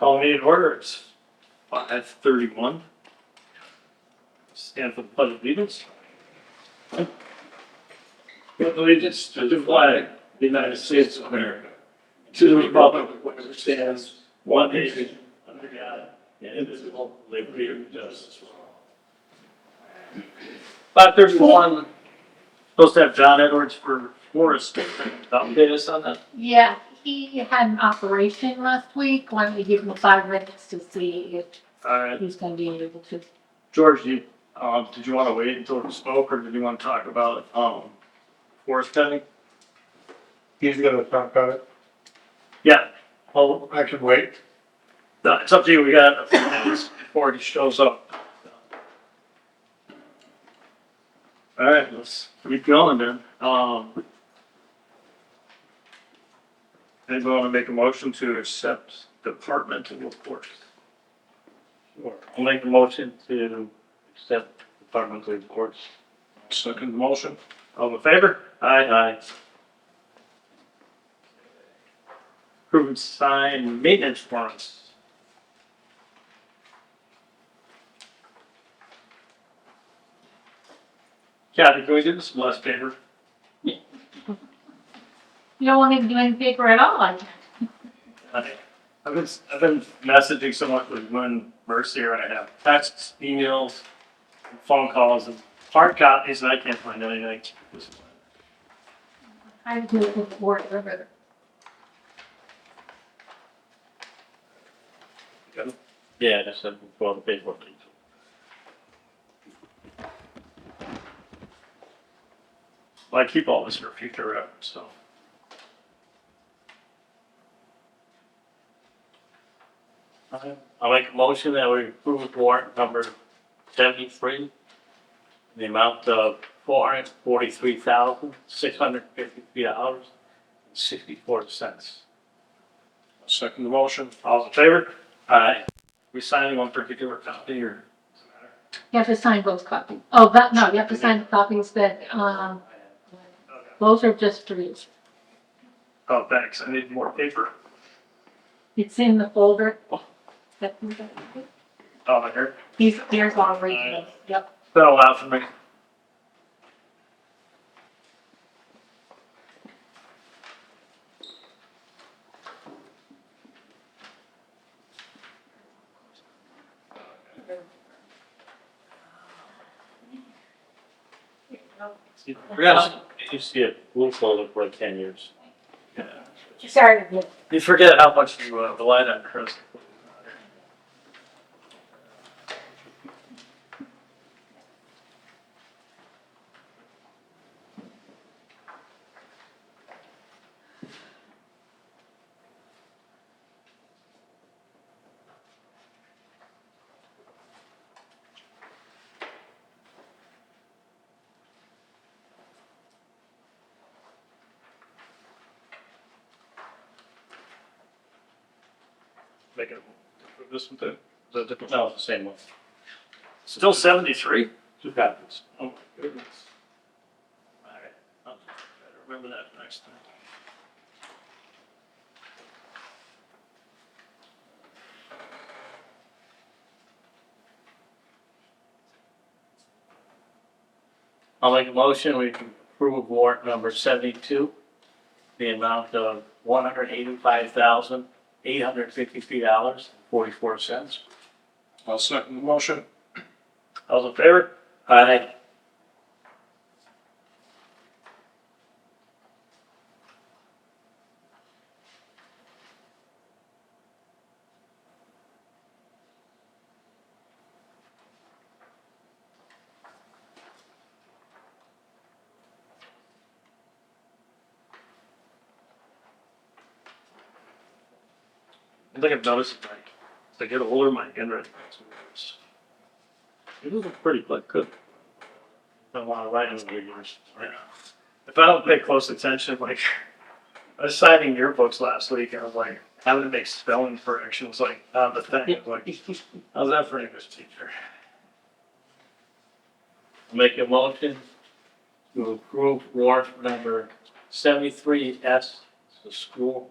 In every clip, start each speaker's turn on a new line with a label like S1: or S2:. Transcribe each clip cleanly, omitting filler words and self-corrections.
S1: Call meeting order. It's 5:31. Stand for the pledge of allegiance. With allegiance to the flag of the United States of America, to the republic which stands one nation under God, indivisible, with liberty and justice for all. 5:31. Supposed to have John Edwards for Forest. Update us on that.
S2: Yeah, he had an operation last week. Why don't we give him 5 minutes to see if
S1: All right,
S2: he's gonna be able to.
S1: George, did you want to wait until we spoke, or did you want to talk about forest cutting?
S3: He's gonna talk about it.
S1: Yeah. Well,
S3: I can wait.
S1: it's up to you. We got a few minutes before he shows up. All right, let's keep going then. Anybody want to make a motion to accept departmental reports?
S4: Sure. I'll make a motion to accept departmental reports.
S3: Second motion.
S1: All in favor? Aye. Approve and sign maintenance warrants. Kathy, can we do this last paper?
S2: You don't want him to do any paper at all, I
S1: I've been messaging so much with Lynn Mercier, and I have texts, emails, phone calls, and hard copies, and I can't find anything.
S2: I do it with Ward River.
S4: Yeah, that's for the paperwork.
S1: Well, I keep all this for future reference, so.
S4: I'll make a motion that we approve warrant number 73, in the amount of $443,653.64.
S3: Second motion.
S1: All's in favor? Aye. We signing one particular copy, or?
S2: You have to sign both copies. Oh, that, no, you have to sign the copies that, those are just for you.
S1: Oh, thanks, I need more paper.
S2: It's in the folder.
S1: Oh, here.
S2: Here's all originals, yep.
S1: Been a while for me.
S4: You see a blue folder for 10 years.
S1: Yeah.
S2: Sorry.
S1: You forget how much you relied on Chris. Make it this one too. Is that different?
S4: No, it's the same one.
S1: Still 73?
S4: 2 copies.
S1: Oh my goodness. All right. I'll try to remember that next time.
S4: I'll make a motion, we can approve warrant number 72, the amount of $185,853.44.
S3: I'll second the motion.
S1: All's in favor?
S4: Aye.
S1: I think I've noticed, like, as I get older, my handwriting gets worse. It look pretty good.
S4: Done a lot of writing over the years.
S1: Yeah. If I don't pay close attention, like, I was signing yearbooks last week, and I was like, having to make spelling corrections, like, on the thing. I was like, how's that for an English teacher?
S4: Make a motion to approve warrant number 73S, the school.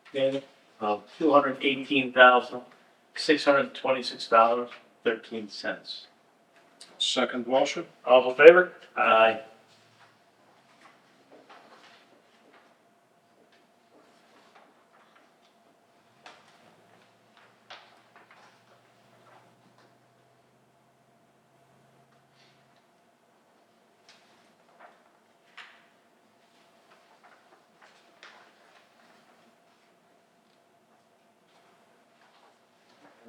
S4: Okay, of $218,626.13.
S3: Second motion.
S1: All in favor?
S4: Aye.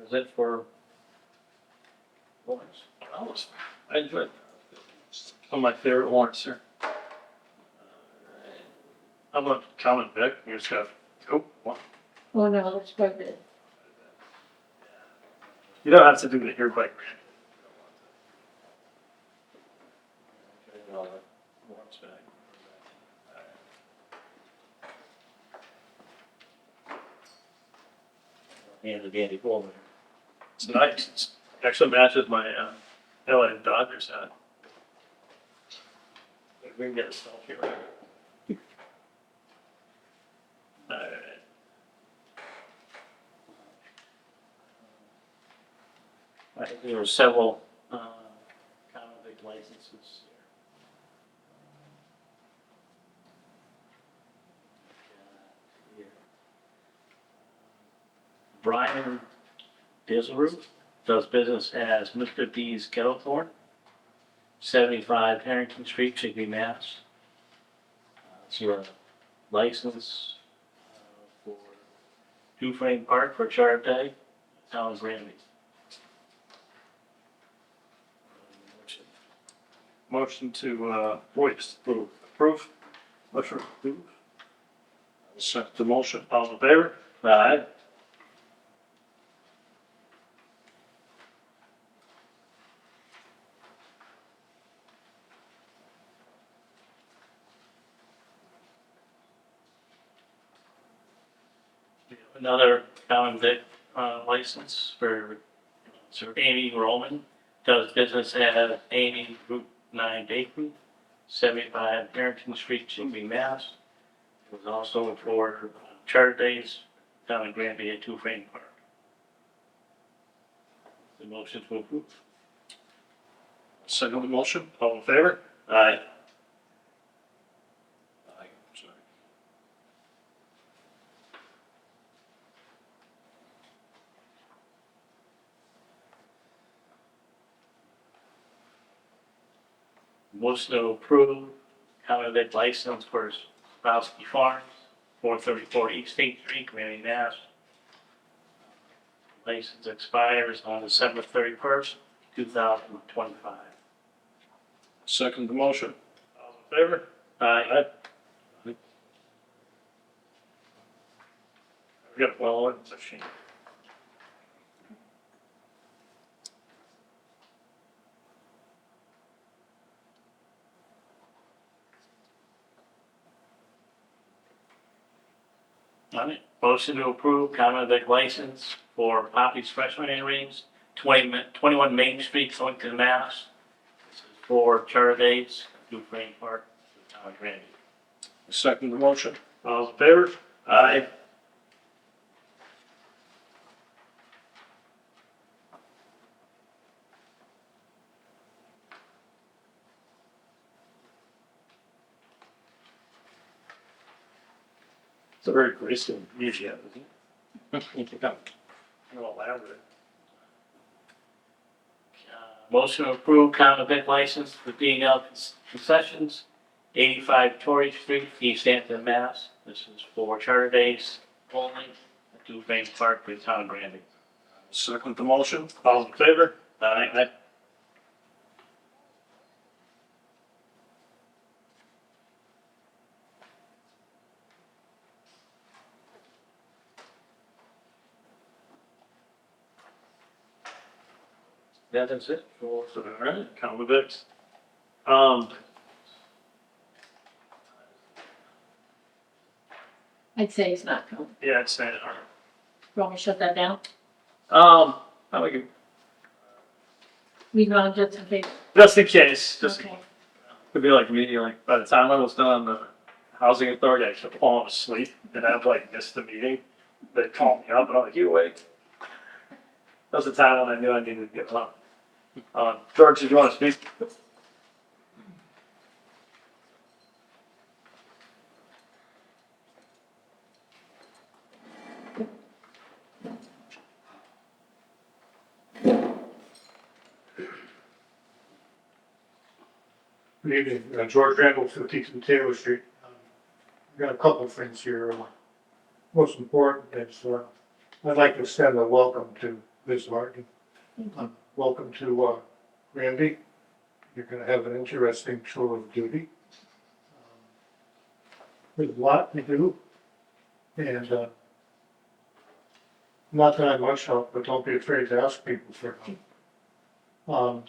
S4: Is it for warrants?
S1: I enjoyed it. Some of my favorite warrants, sir. I'm gonna comment, Vic, you just got, oh, one.
S2: Oh, no, that's quite good.
S1: You don't have to do it here by grant.
S4: Warrants back. And the Dandy Bowler.
S1: It's nice. It's actually matches my, LA Dodgers hat. We can get a selfie right here. Alright.
S4: Right, there were several, common vic licenses here. Brian Dizeru does business as Mr. D's Kettlethorn, 75 Harrington Street, Chicopee, Mass. It's your license for Dufrain Park for Charter Day, Town of Granby.
S1: Motion to, voice, approve. Motion approved.
S3: Second the motion.
S1: All in favor? Aye.
S4: Another common vic license for Sir Amy Roman, does business at Amy Route 9 Bakery, 75 Harrington Street, Chicopee, Mass. It was also for Charter Days down in Granby at Dufrain Park. The motion to approve.
S3: Second the motion.
S1: All in favor?
S4: Aye.
S3: Aye. Sorry.
S4: Motion to approve common vic license for Spowski Farms, 434 East State Street, Granby, Mass. License expires on December 31st, 2025.
S3: Second the motion.
S1: All in favor?
S4: Aye.
S1: We got well, it's a shame.
S4: All right. Motion to approve common vic license for Poppy's Freshman Rings, 21 Main Street, Killington, Mass. This is for Charter Days, Dufrain Park, the Town of Granby.
S3: Second the motion.
S1: All in favor? Aye. It's a very graceful museum, isn't it? It's kind of elaborate.
S4: Motion to approve common vic license for B&L Concessions, 85 Torrey Street, East Hampton, Mass. This is for Charter Days only at Dufrain Park, the Town of Granby.
S3: Second the motion.
S1: All in favor?
S4: Aye. That is it for
S1: All right, common vics.
S2: I'd say it's not coming.
S1: Yeah, it's saying,
S2: You want me to shut that down?
S1: I like it,
S2: We want just in case.
S1: just in case, just,
S2: Okay.
S1: could be like me, like, by the time I was done on the housing authority, I kept falling asleep, and I've like missed the meeting, they called me up and I'm like, you awake? That was the time when I knew I needed to get up. George, did you want to speak?
S5: Good evening, George Randall, 52 Taylor Street. I've got a couple of things here. Most important is, I'd like to extend a welcome to Ms. Martin. Welcome to Randy. You're going to have an interesting tour of duty. There's a lot to do, and not that I'm much help, but don't be afraid to ask people for help.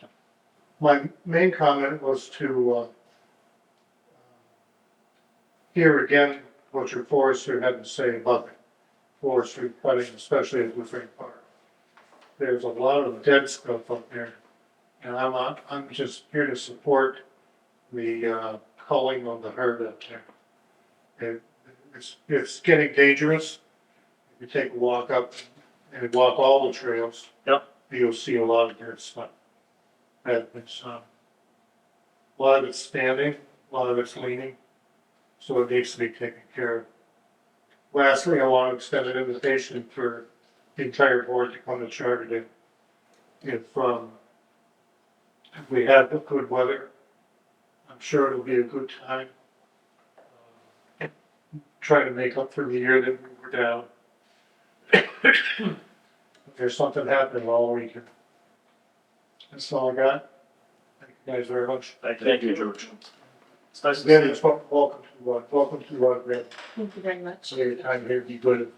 S5: My main comment was to hear again what your forester had to say about forestry cutting, especially at Woodbury Park. There's a lot of dead stuff up there, and I'm just here to support the culling of the herd up there. It's getting dangerous. If you take a walk up and walk all the trails,
S1: Yep.
S5: you'll see a lot of dead stuff. And it's, a lot of it's standing, a lot of it's leaning, so it needs to be taken care of. Lastly, I want to extend an invitation for the entire board to come to Charter Day. If we have the good weather, I'm sure it'll be a good time. Try to make up for the year that we were down. If there's something happening all weekend. That's all I got. Thank you guys very much.
S1: Thank you, George. It's nice to see
S5: Again,
S1: you.
S5: it's welcome to Grant.
S2: Thank you very much.
S5: So your time here be good.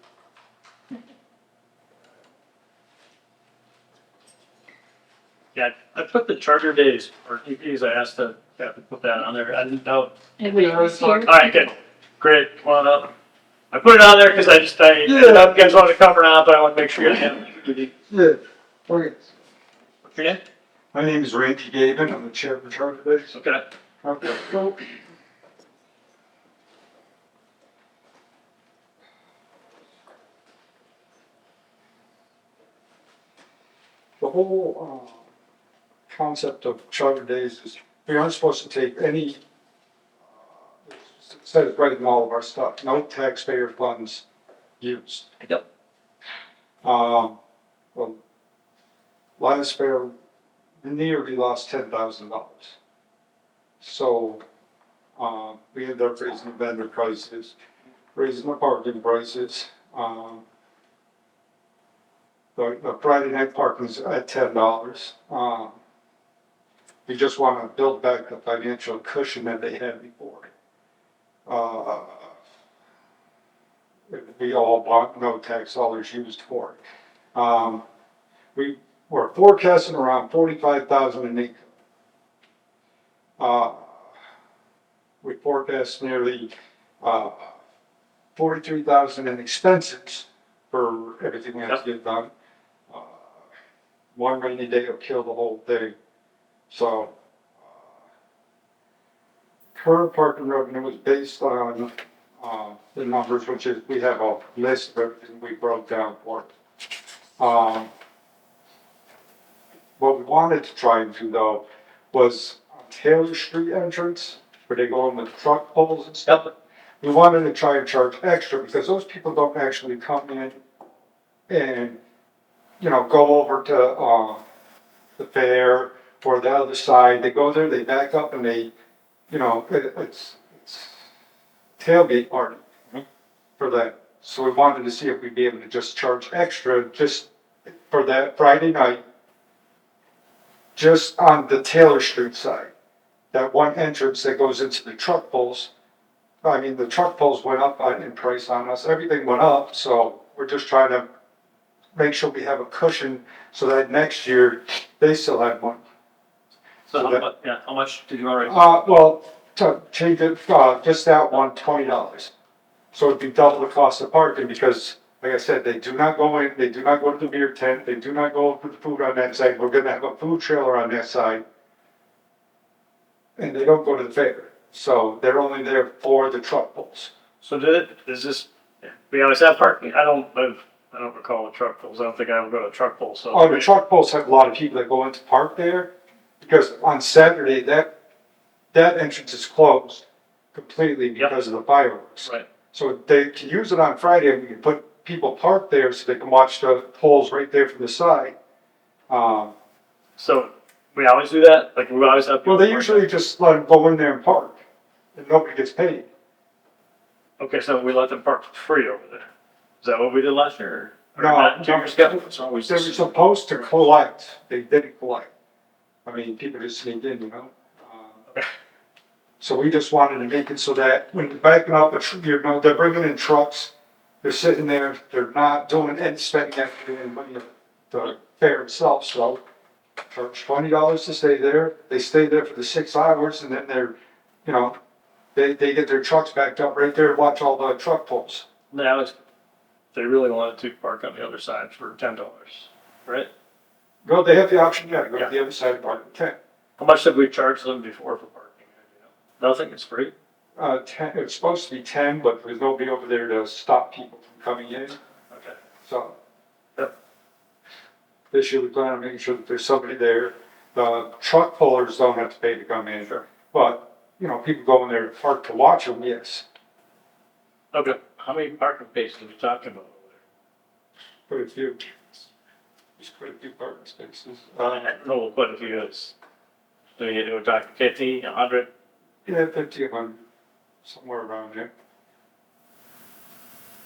S1: Yeah, I put the charter days, or TPs, I asked to have to put that on there. I didn't know.
S2: Everybody's here.
S1: All right, good. Great, come on up. I put it on there because you guys wanted to come around, but I want to make sure you have it.
S6: Yeah, okay.
S1: What's your name?
S6: My name is Randy Gavin. I'm the chair of the Charter Days.
S1: Okay.
S6: Okay. So, the whole concept of Charter Days is we aren't supposed to take any, it says right in all of our stuff, no taxpayer funds used.
S1: Yep.
S6: Well, last fair, we nearly lost $10,000. So, we ended up raising the vendor prices, raising the parking prices. The Friday night parking's at $10. We just want to build back the financial cushion that they had before. We all want no tax dollars used for it. We were forecasting around 45,000 in income. We forecast nearly 43,000 in expenses for everything that has to get done. One rainy day will kill the whole thing. So, current parking revenue is based on the numbers, which is we have a list of everything we broke down for it. What we wanted to try and do though was on Taylor Street entrance, where they go in with truck poles and stuff. We wanted to try and charge extra because those people don't actually come in and, go over to the fair or the other side. They go there, they back up and they, it's tailgate party for that. So we wanted to see if we'd be able to just charge extra just for that Friday night, just on the Taylor Street side. That one entrance that goes into the truck poles. I mean, the truck poles went up in price on us. Everything went up, so we're just trying to make sure we have a cushion so that next year they still have money.
S1: So how much did you already?
S6: Well, to change it, just that one, $20. So it'd be double the cost of parking because, like I said, they do not go in, they do not go to the beer tent, they do not go put food on that side. We're gonna have a food trailer on that side. And they don't go to the fair. So they're only there for the truck pulls.
S1: So we always have parking. I don't recall the truck pulls. I don't think I ever go to truck pulls, so.
S6: Oh, the truck pulls have a lot of people that go into park there, because on Saturday, that entrance is closed completely
S1: Yep.
S6: because of the fireworks.
S1: Right.
S6: So they can use it on Friday, and we can put people parked there so they can watch the polls right there from the side.
S1: So we always do that? Like we always have people.
S6: Well, they
S1: park
S6: usually just let them go in there and park, and nobody gets paid.
S1: there? Okay, so we let them park for free over there. Is that what we did last year? Or
S6: No,
S1: not? 2 years ago?
S3: It's always
S6: They
S3: the
S6: were
S3: same.
S6: supposed to collect, they didn't collect. I mean, people just sneak in, you know?
S1: Okay.
S6: So we just wanted to make it so that when you're backing up, you know, they're bringing in trucks, they're sitting there, they're not doing any spending any money on the fair itself, so charge $20 to stay there. They stay there for the 6 hours, and then they're, you know, they get their trucks backed up right there to watch all the truck pulls.
S1: Now, if they really wanted to park on the other side for $10, right?
S6: Well, they have the option, yeah, to go to the other side of Park 10.
S1: How much did we charge them before for parking? Nothing, it's free?
S6: 10, it's supposed to be 10, but there's nobody over there to stop people from coming in,
S1: Okay.
S6: so.
S1: Yep.
S6: This year we plan on making sure that there's somebody there. The truck pullers don't have to pay to come in.
S1: Sure.
S6: But, you know, people go in there to park to watch them, yes.
S1: Okay.
S4: How many parking spaces are we talking about over
S6: Quite a few. There's quite a few parking spaces.
S1: I don't know what if you is. So we're talking 50, 100?
S6: Yeah, 1,500, somewhere around there.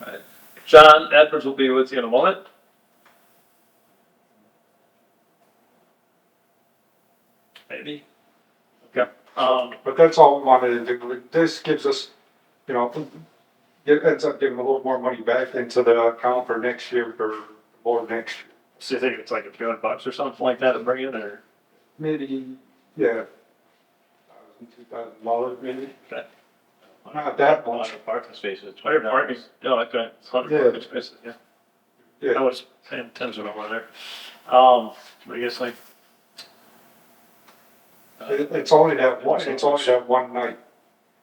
S1: Right. John Edwards will be with you in a moment. Maybe. Okay.
S6: But that's all we wanted to do. This gives us, you know, it ends up giving a little more money back into the account for next year, for more next year.
S1: So you think it's like $200 or something like that to bring in, or?
S6: Maybe, yeah, $2,000 maybe.
S1: Okay.
S6: Not that much.
S4: 100 parking spaces,
S1: Fire
S4: $20.
S1: parking, no, okay, it's 100
S6: Yeah.
S1: parking spaces, yeah. I
S6: Yeah,
S1: was paying attention over there. I guess like.
S6: it's only that one night,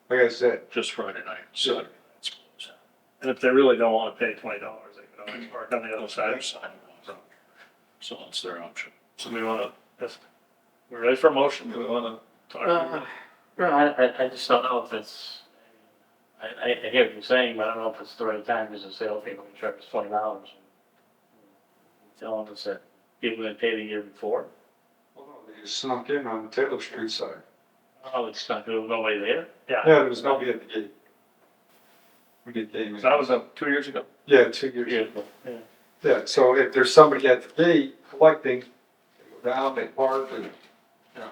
S6: like I said.
S3: Just Friday night, Saturday it's closed.
S1: And if they really don't wanna pay $20, they can always park on the other side.
S3: So it's their option.
S1: So we wanna, just, we're ready for a motion, do we wanna talk?
S4: I just don't know if it's, I hear what you're saying, but I don't know if it's the right time as a salespeople to charge us $20. Telling us that people didn't pay the year before.
S6: Well, no, they just snuck in on the Taylor Street side.
S4: Oh, it's not, there was nobody there.
S1: Yeah,
S6: Yeah, there was nobody at the gate. We did game.
S1: so that was 2 years ago.
S6: Yeah, 2 years.
S4: Beautiful, yeah.
S6: Yeah, so if there's somebody at the gate collecting, they go down, they park, and, you know.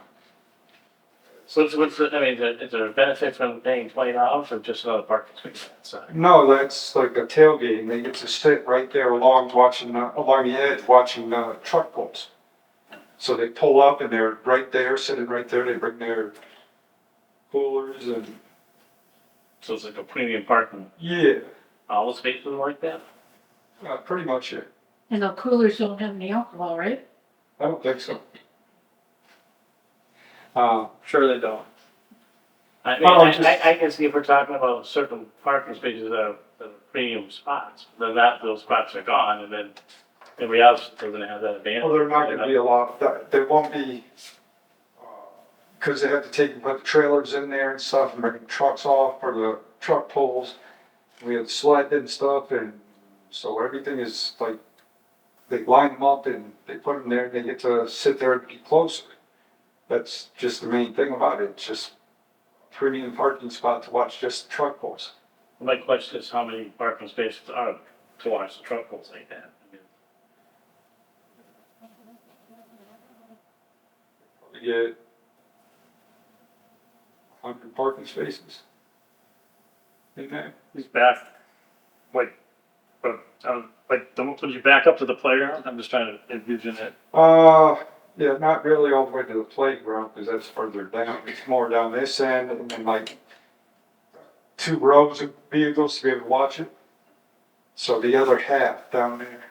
S4: So what's the, I mean, is there a benefit from paying $20 or just another parking space outside?
S6: No, that's like a tailgating. They get to sit right there along watching, along the edge, watching, truck pulls. So they pull up and they're right there, sitting right there. They bring their coolers and,
S4: So it's like a premium parking,
S6: yeah,
S4: all the spaces like that?
S6: pretty much it.
S2: And the coolers don't have any alcohol, right?
S6: I don't think so.
S1: Sure they don't.
S4: I mean,
S6: Well, just-
S4: I can see if we're talking about certain parking spaces that are premium spots, then those spots are gone, and then everybody else doesn't have that advantage.
S6: Well, they're not gonna be a lot, there won't be, cause they have to take and put the trailers in there and stuff and bring trucks off for the truck pulls. We have sled and stuff, and so everything is like, they line them up and they put them there, and they get to sit there and be closer. That's just the main thing about it, it's just a premium parking spot to watch just the truck pulls.
S4: My question is how many parking spaces are to watch the truck pulls like that? I mean,
S6: We get 100 parking spaces in there.
S1: He's back, like, but, would you back up to the playground? I'm just trying to envision it.
S6: Yeah, not really all the way to the playground, because that's further down. It's more down this end, and then like 2 rows of vehicles to be able to watch it. So the other half down there.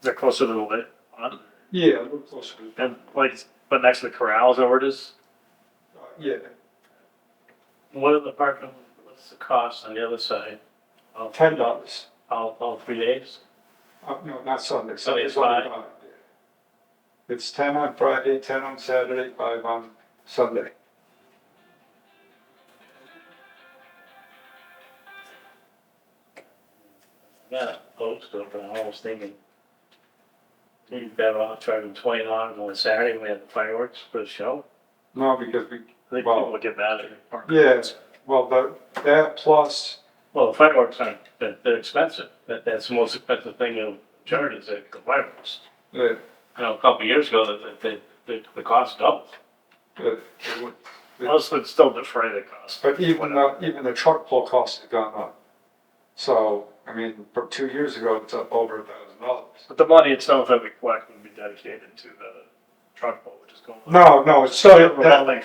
S1: Is that closer to the lake? On?
S6: Yeah, a little closer.
S1: And like, but next to the corrals over it is?
S6: Yeah,
S4: What are the parking, what's the cost on the other side?
S6: $10.
S4: all 3 days?
S6: No, not Sunday.
S4: Sunday's
S6: Sunday's only
S4: five.
S6: 5. It's 10 on Friday, 10 on Saturday, 5 on Sunday.
S4: Yeah, opposed to it, but I was thinking, you'd better off charging $20 on Saturday when we had the fireworks for the show.
S6: No, because we,
S1: I think
S6: Well-
S1: people would get mad at it.
S6: yeah, well, that plus,
S4: Well, the fireworks aren't, they're expensive. That's the most expensive thing of charge is the fireworks.
S6: uh,
S4: I know a couple of years ago the cost doubled.
S6: uh,
S1: Most would still defray the cost.
S6: but even the truck pull costs have gone up. So, I mean, from 2 years ago, it's up over $1,000.
S1: But the money itself that we collect would be dedicated to the truck pull, which is going.
S6: No, it's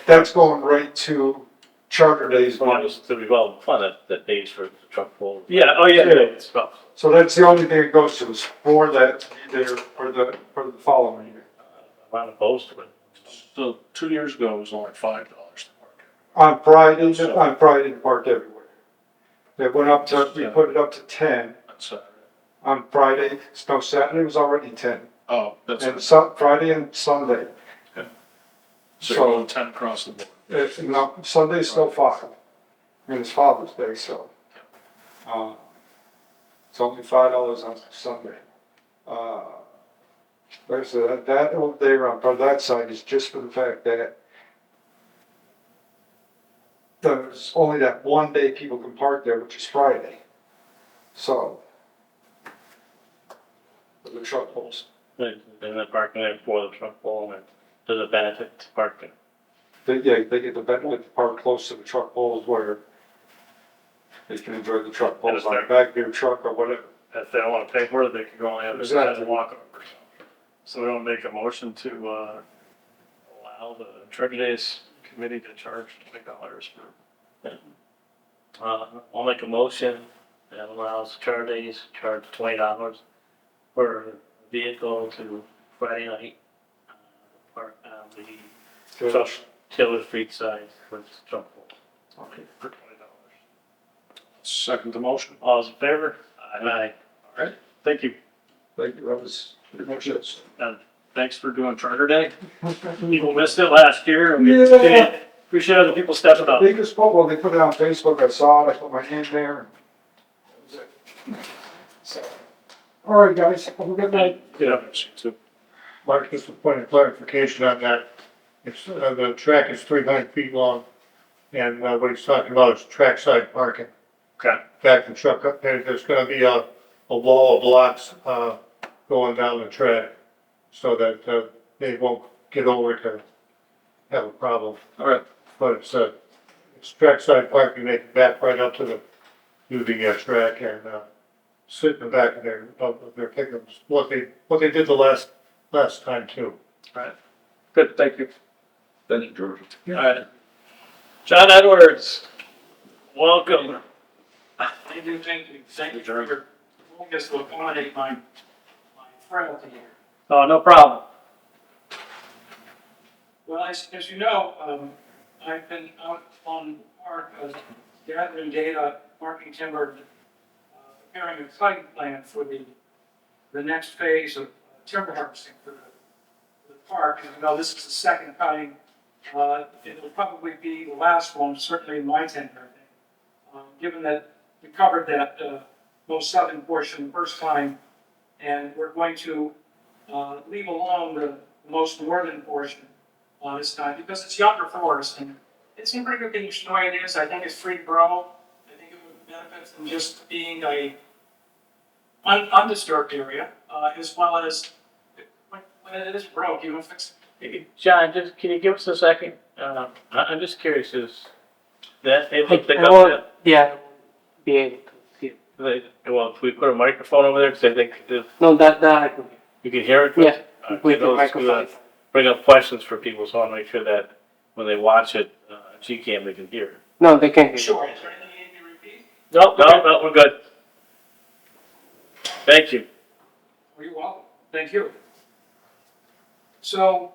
S6: that's going right to charter days
S4: Well,
S6: money.
S4: it's the revolving fund that pays for the truck pull.
S1: Yeah, oh yeah,
S6: Yeah.
S1: it's about,
S6: So that's the only thing it goes to is for that to be there for the following year.
S4: I'm not opposed to it.
S3: So 2 years ago, it was only $5 to park.
S6: On Friday, to park everywhere. It went up to, we put it up to 10
S3: On Saturday.
S6: on Friday, no, Saturday was already 10.
S3: Oh, that's,
S6: And Friday and Sunday.
S3: so you're going 10 across the board.
S6: No, Sunday's still 5. I mean, it's Father's Day, so. It's only $5 on Sunday. Like I said, that over there on that side is just for the fact that there's only that one day people can park there, which is Friday. So. For the truck pulls.
S4: And the parking there for the truck pull and does it benefit to parking?
S6: They get the benefit to park close to the truck pulls where they can enjoy the truck pulls on the back of their truck or whatever.
S1: if they don't wanna pay for it, they could go on the other side
S6: Exactly.
S1: and walk over. So we don't make a motion to, allow the Charter Days committee to charge $20 for.
S4: I'll make a motion that allows charter days, charge $20 for vehicle to Friday night. Park on the truck, Taylor Street side with truck pull.
S1: Okay, for $20.
S3: Second the motion.
S1: All those in favor?
S4: Aye.
S1: All right, thank you.
S6: Thank you, that was pretty much it.
S1: And thanks for doing Charter Day. People missed it last year, and we
S6: Yeah.
S1: appreciate other people stepping up.
S6: Biggest spot, well, they put it on Facebook, I saw it, I put my name there. That was it. So, all right, guys, have a good night.
S1: Yeah.
S3: Too.
S5: Mark, just a point of clarification on that. It's, the track is 300 feet long, and what he's talking about is trackside parking.
S1: Okay.
S5: Back the truck up there, there's gonna be a wall of blocks, going down the track, so that, they won't get over to have a problem.
S1: All right.
S5: But it's trackside parking, they can back right up to the track and, sit in the back of their pickups, what they did the last time too.
S1: Good, thank you.
S6: Thank you, George.
S1: All right. John Edwards, welcome.
S7: Thank you for your willingness to accommodate my frailty here.
S1: Oh, no problem.
S7: Well, as you know, I've been out on park, gathering data, marking timber, preparing a site plan for the next phase of timber harvesting for the park. And you know, this is the second cutting. It'll probably be the last one, certainly in my tenure, I think. Given that we covered that most southern portion the first time, and we're going to leave alone the most northern portion this time because it's younger forest and it's in pretty good condition the way it is. I think it's free to grow. I think it would benefit from just being a undisturbed area as well as when it is broke, you know, fix it.
S4: Hey, John, can you give us a second? I'm just curious, is that able to pick up that?
S8: Yeah, be able to see it.
S4: Well, if we put a microphone over there, because I think
S8: No, that,
S4: you can hear it.
S8: yeah,
S4: Okay,
S8: with the
S4: those,
S8: microphone.
S4: bring up questions for people, so I want to make sure that when they watch it, Gcam, they can hear it.
S8: No, they can hear
S7: Sure,
S8: you.
S7: is there anything you need me to repeat?
S4: No, we're good. Thank you.
S7: Well, you're welcome. Thank you. So,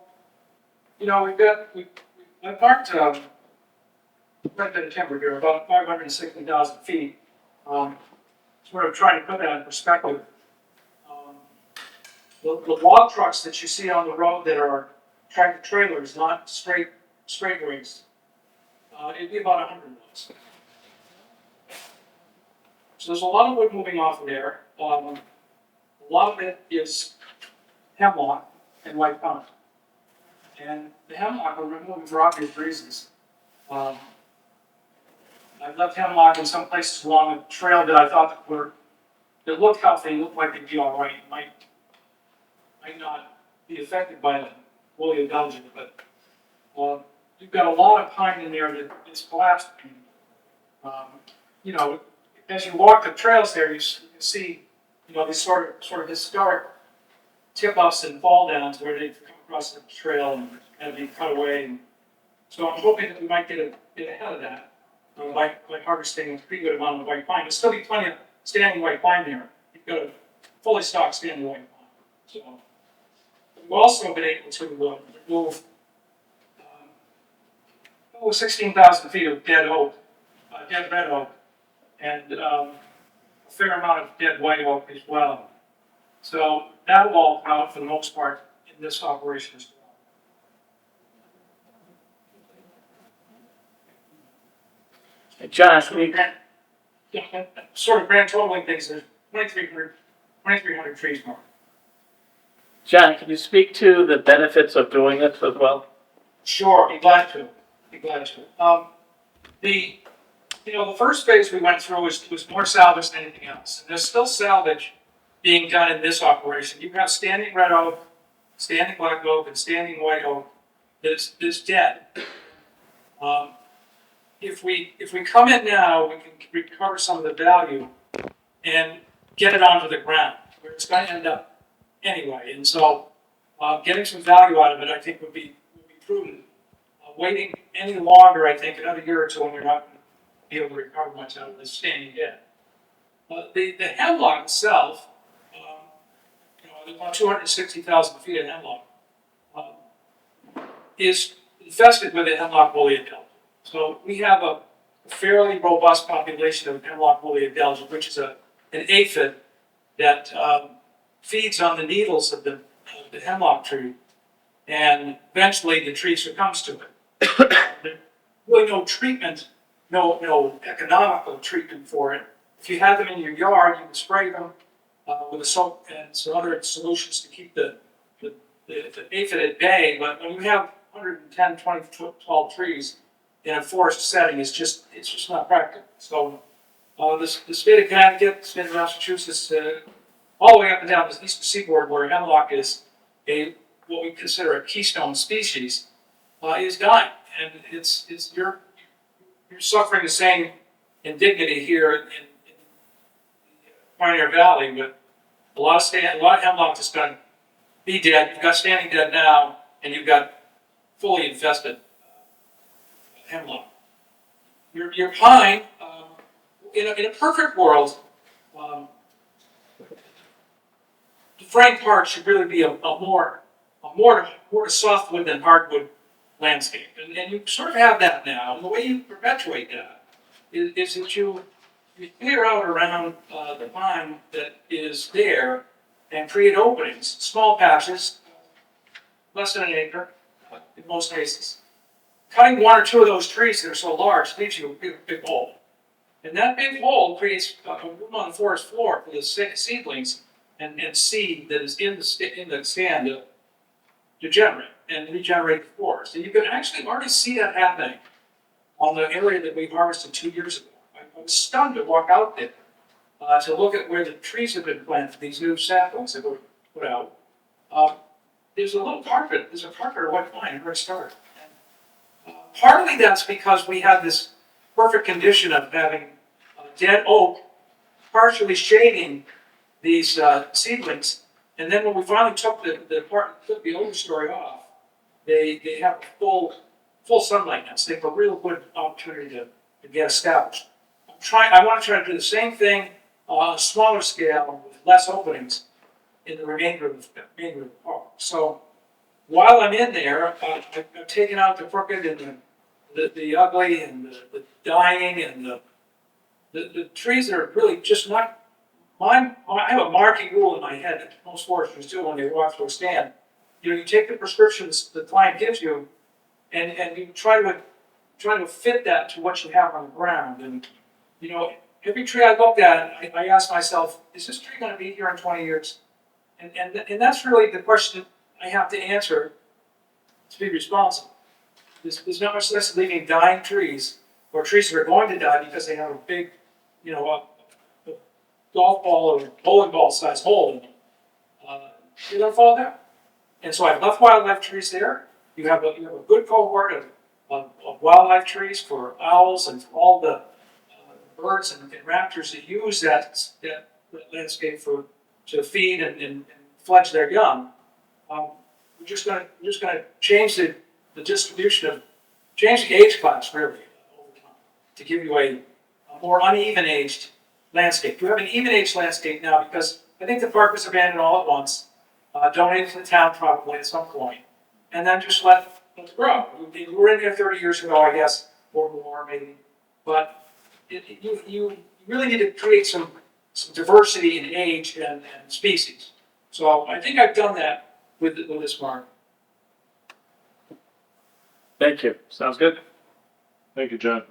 S7: you know, I parked, quite a bit of timber here, about 560,000 feet. sort of trying to put that in perspective. The log trucks that you see on the road that are tractor trailers, not straight rigs, it'd be about 100 loads. So there's a lot of wood moving off of there. A lot of it is hemlock and white pine. And the hemlock we're removing for obvious reasons. I've left hemlock in some places along the trail that I thought that looked healthy, looked like they'd be all right. Might not be affected by the woolly algae, but you've got a lot of pine in there that is collapsed. You know, as you walk the trails there, you can see, you know, these sort of historic tip-ups and fall-downs where they've come across the trail and have been cut away. And so I'm hoping that we might get ahead of that by harvesting a pretty good amount of white pine. There'll still be plenty of standing white pine there. You've got a fully stocked standing white pine. So we've also been able to remove 16,000 feet of dead oak, dead red oak, and a fair amount of dead white oak as well. So that will all come out for the most part in this operation as well.
S1: Hey, John, can you,
S2: Yeah.
S7: Sort of grand totaling things, there's 2,300 trees more.
S1: John, can you speak to the benefits of doing this as well?
S7: Sure, be glad to. The first phase we went through was more salvage than anything else. And there's still salvage being done in this operation. You have standing red oak, standing black oak, and standing white oak that's dead. If we come in now, we can recover some of the value and get it onto the ground where it's going to end up anyway. And so, getting some value out of it, I think, would be prudent. Waiting any longer, I think, another year or two, when we're not going to be able to recover much out of this standing dead. The hemlock itself, there's about 260,000 feet of hemlock, is infested with a hemlock woolly adelgid. So we have a fairly robust population of hemlock woolly adelgid, which is an aphid that feeds on the needles of the hemlock tree, and eventually the tree succumbs to it. There's really no treatment, no economical treatment for it. If you have them in your yard, you can spray them with a soap and some other solutions to keep the aphid at bay. But when you have 110, 20, 12 trees in a forest setting, it's just not practical. So the state of Connecticut, the state of Massachusetts, all the way up and down the eastern seaboard, where hemlock is what we consider a keystone species, is dying, and you're suffering the same indignity here in Pioneer Valley with a lot of hemlock that's going to be dead. You've got standing dead now, and you've got fully infested hemlock. Your pine, in a perfect world, the frame part should really be a more softwood than hardwood landscape, and you sort of have that now. And the way you perpetuate that is that you clear out around the pine that is there and create openings, small patches, less than an acre in most cases. Cutting one or two of those trees that are so large leaves you a big hole, and that big hole creates a room on the forest floor for the seedlings and seed that is in the stand to generate and regenerate the forest. And you can actually already see that happening on the area that we harvested 2 years ago. I was stunned to walk out there to look at where the trees have been planted, these new saplings that were put out. There's a little carpet, there's a carpet of white pine where it started. Partly that's because we had this perfect condition of having dead oak partially shading these seedlings, and then when we finally took the overstory off, they have full sunlight now, so they have a real good opportunity to get established. I want to try to do the same thing on a smaller scale with less openings in the remainder of the park. So while I'm in there, I've taken out the crooked and the ugly and the dying and the trees that are really just not I have a marking rule in my head that most foresters do when they walk through a stand. You know, you take the prescriptions the client gives you, and you try to fit that to what you have on the ground. And, you know, every tree I looked at, I asked myself, is this tree gonna be here in 20 years? And that's really the question I have to answer to be responsible. There's not much sense in leaving dying trees, or trees that are going to die because they have a big, you know, a golf ball or bowling ball sized hole in them. They're gonna fall down. And so I've left wildlife trees there. You have a good cohort of wildlife trees for owls and for all the birds and raptors that use that landscape to feed and fledge their young. We're just gonna change the distribution of, change the age class really over time to give you a more uneven aged landscape. You have an even aged landscape now because I think the park was abandoned all at once, donated to the town probably at some point, and then just let it grow. We were in there 30 years ago, I guess, or more maybe, but you really need to create some diversity in age and species. So I think I've done that with this mark.
S1: Thank you. Sounds good.
S3: Thank you, John.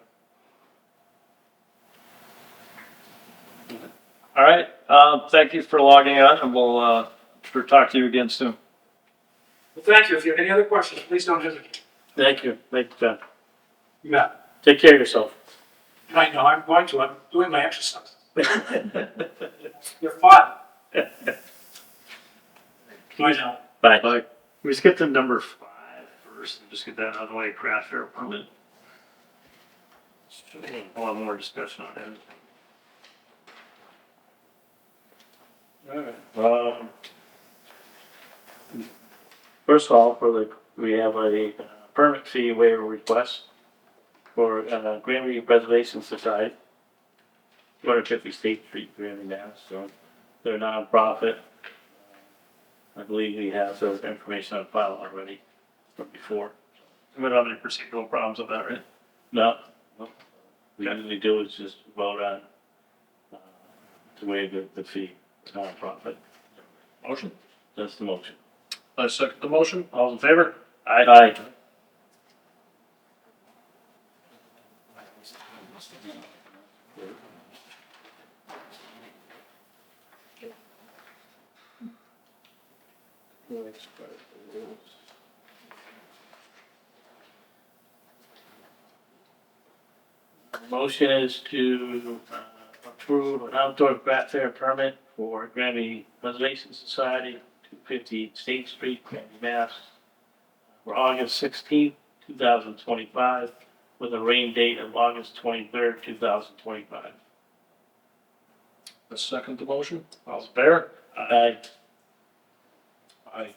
S1: All right, thank you for logging on, and we'll, talk to you again soon.
S7: Well, thank you. If you have any other questions, please don't hesitate.
S4: Thank you, John.
S7: You bet.
S4: Take care of yourself.
S7: I know, I'm going to. I'm doing my exercise. You're fun. Bye now.
S4: Bye.
S1: Bye. We skip to number 5 first, and just get that out of the way, craft fair permit. We'll have more discussion on it. All right.
S4: First of all, we have a permit fee waiver request for Granby Preservation Society, 250 State Street, Granby, Mass. So they're a nonprofit. I believe we have the information on file already from before.
S1: We don't have any procedural problems with that, right?
S4: No, we usually do is just vote on to waive the fee, nonprofit.
S3: Motion?
S4: That's the motion.
S3: I second the motion.
S1: All in favor?
S4: Aye. Motion is to approve an outdoor craft fair permit for Granby Preservation Society, 250 State Street, Granby, Mass. For August 16th, 2025, with a rain date of August 23rd, 2025.
S3: I second the motion.
S1: All in favor?
S4: Aye.
S3: Aye.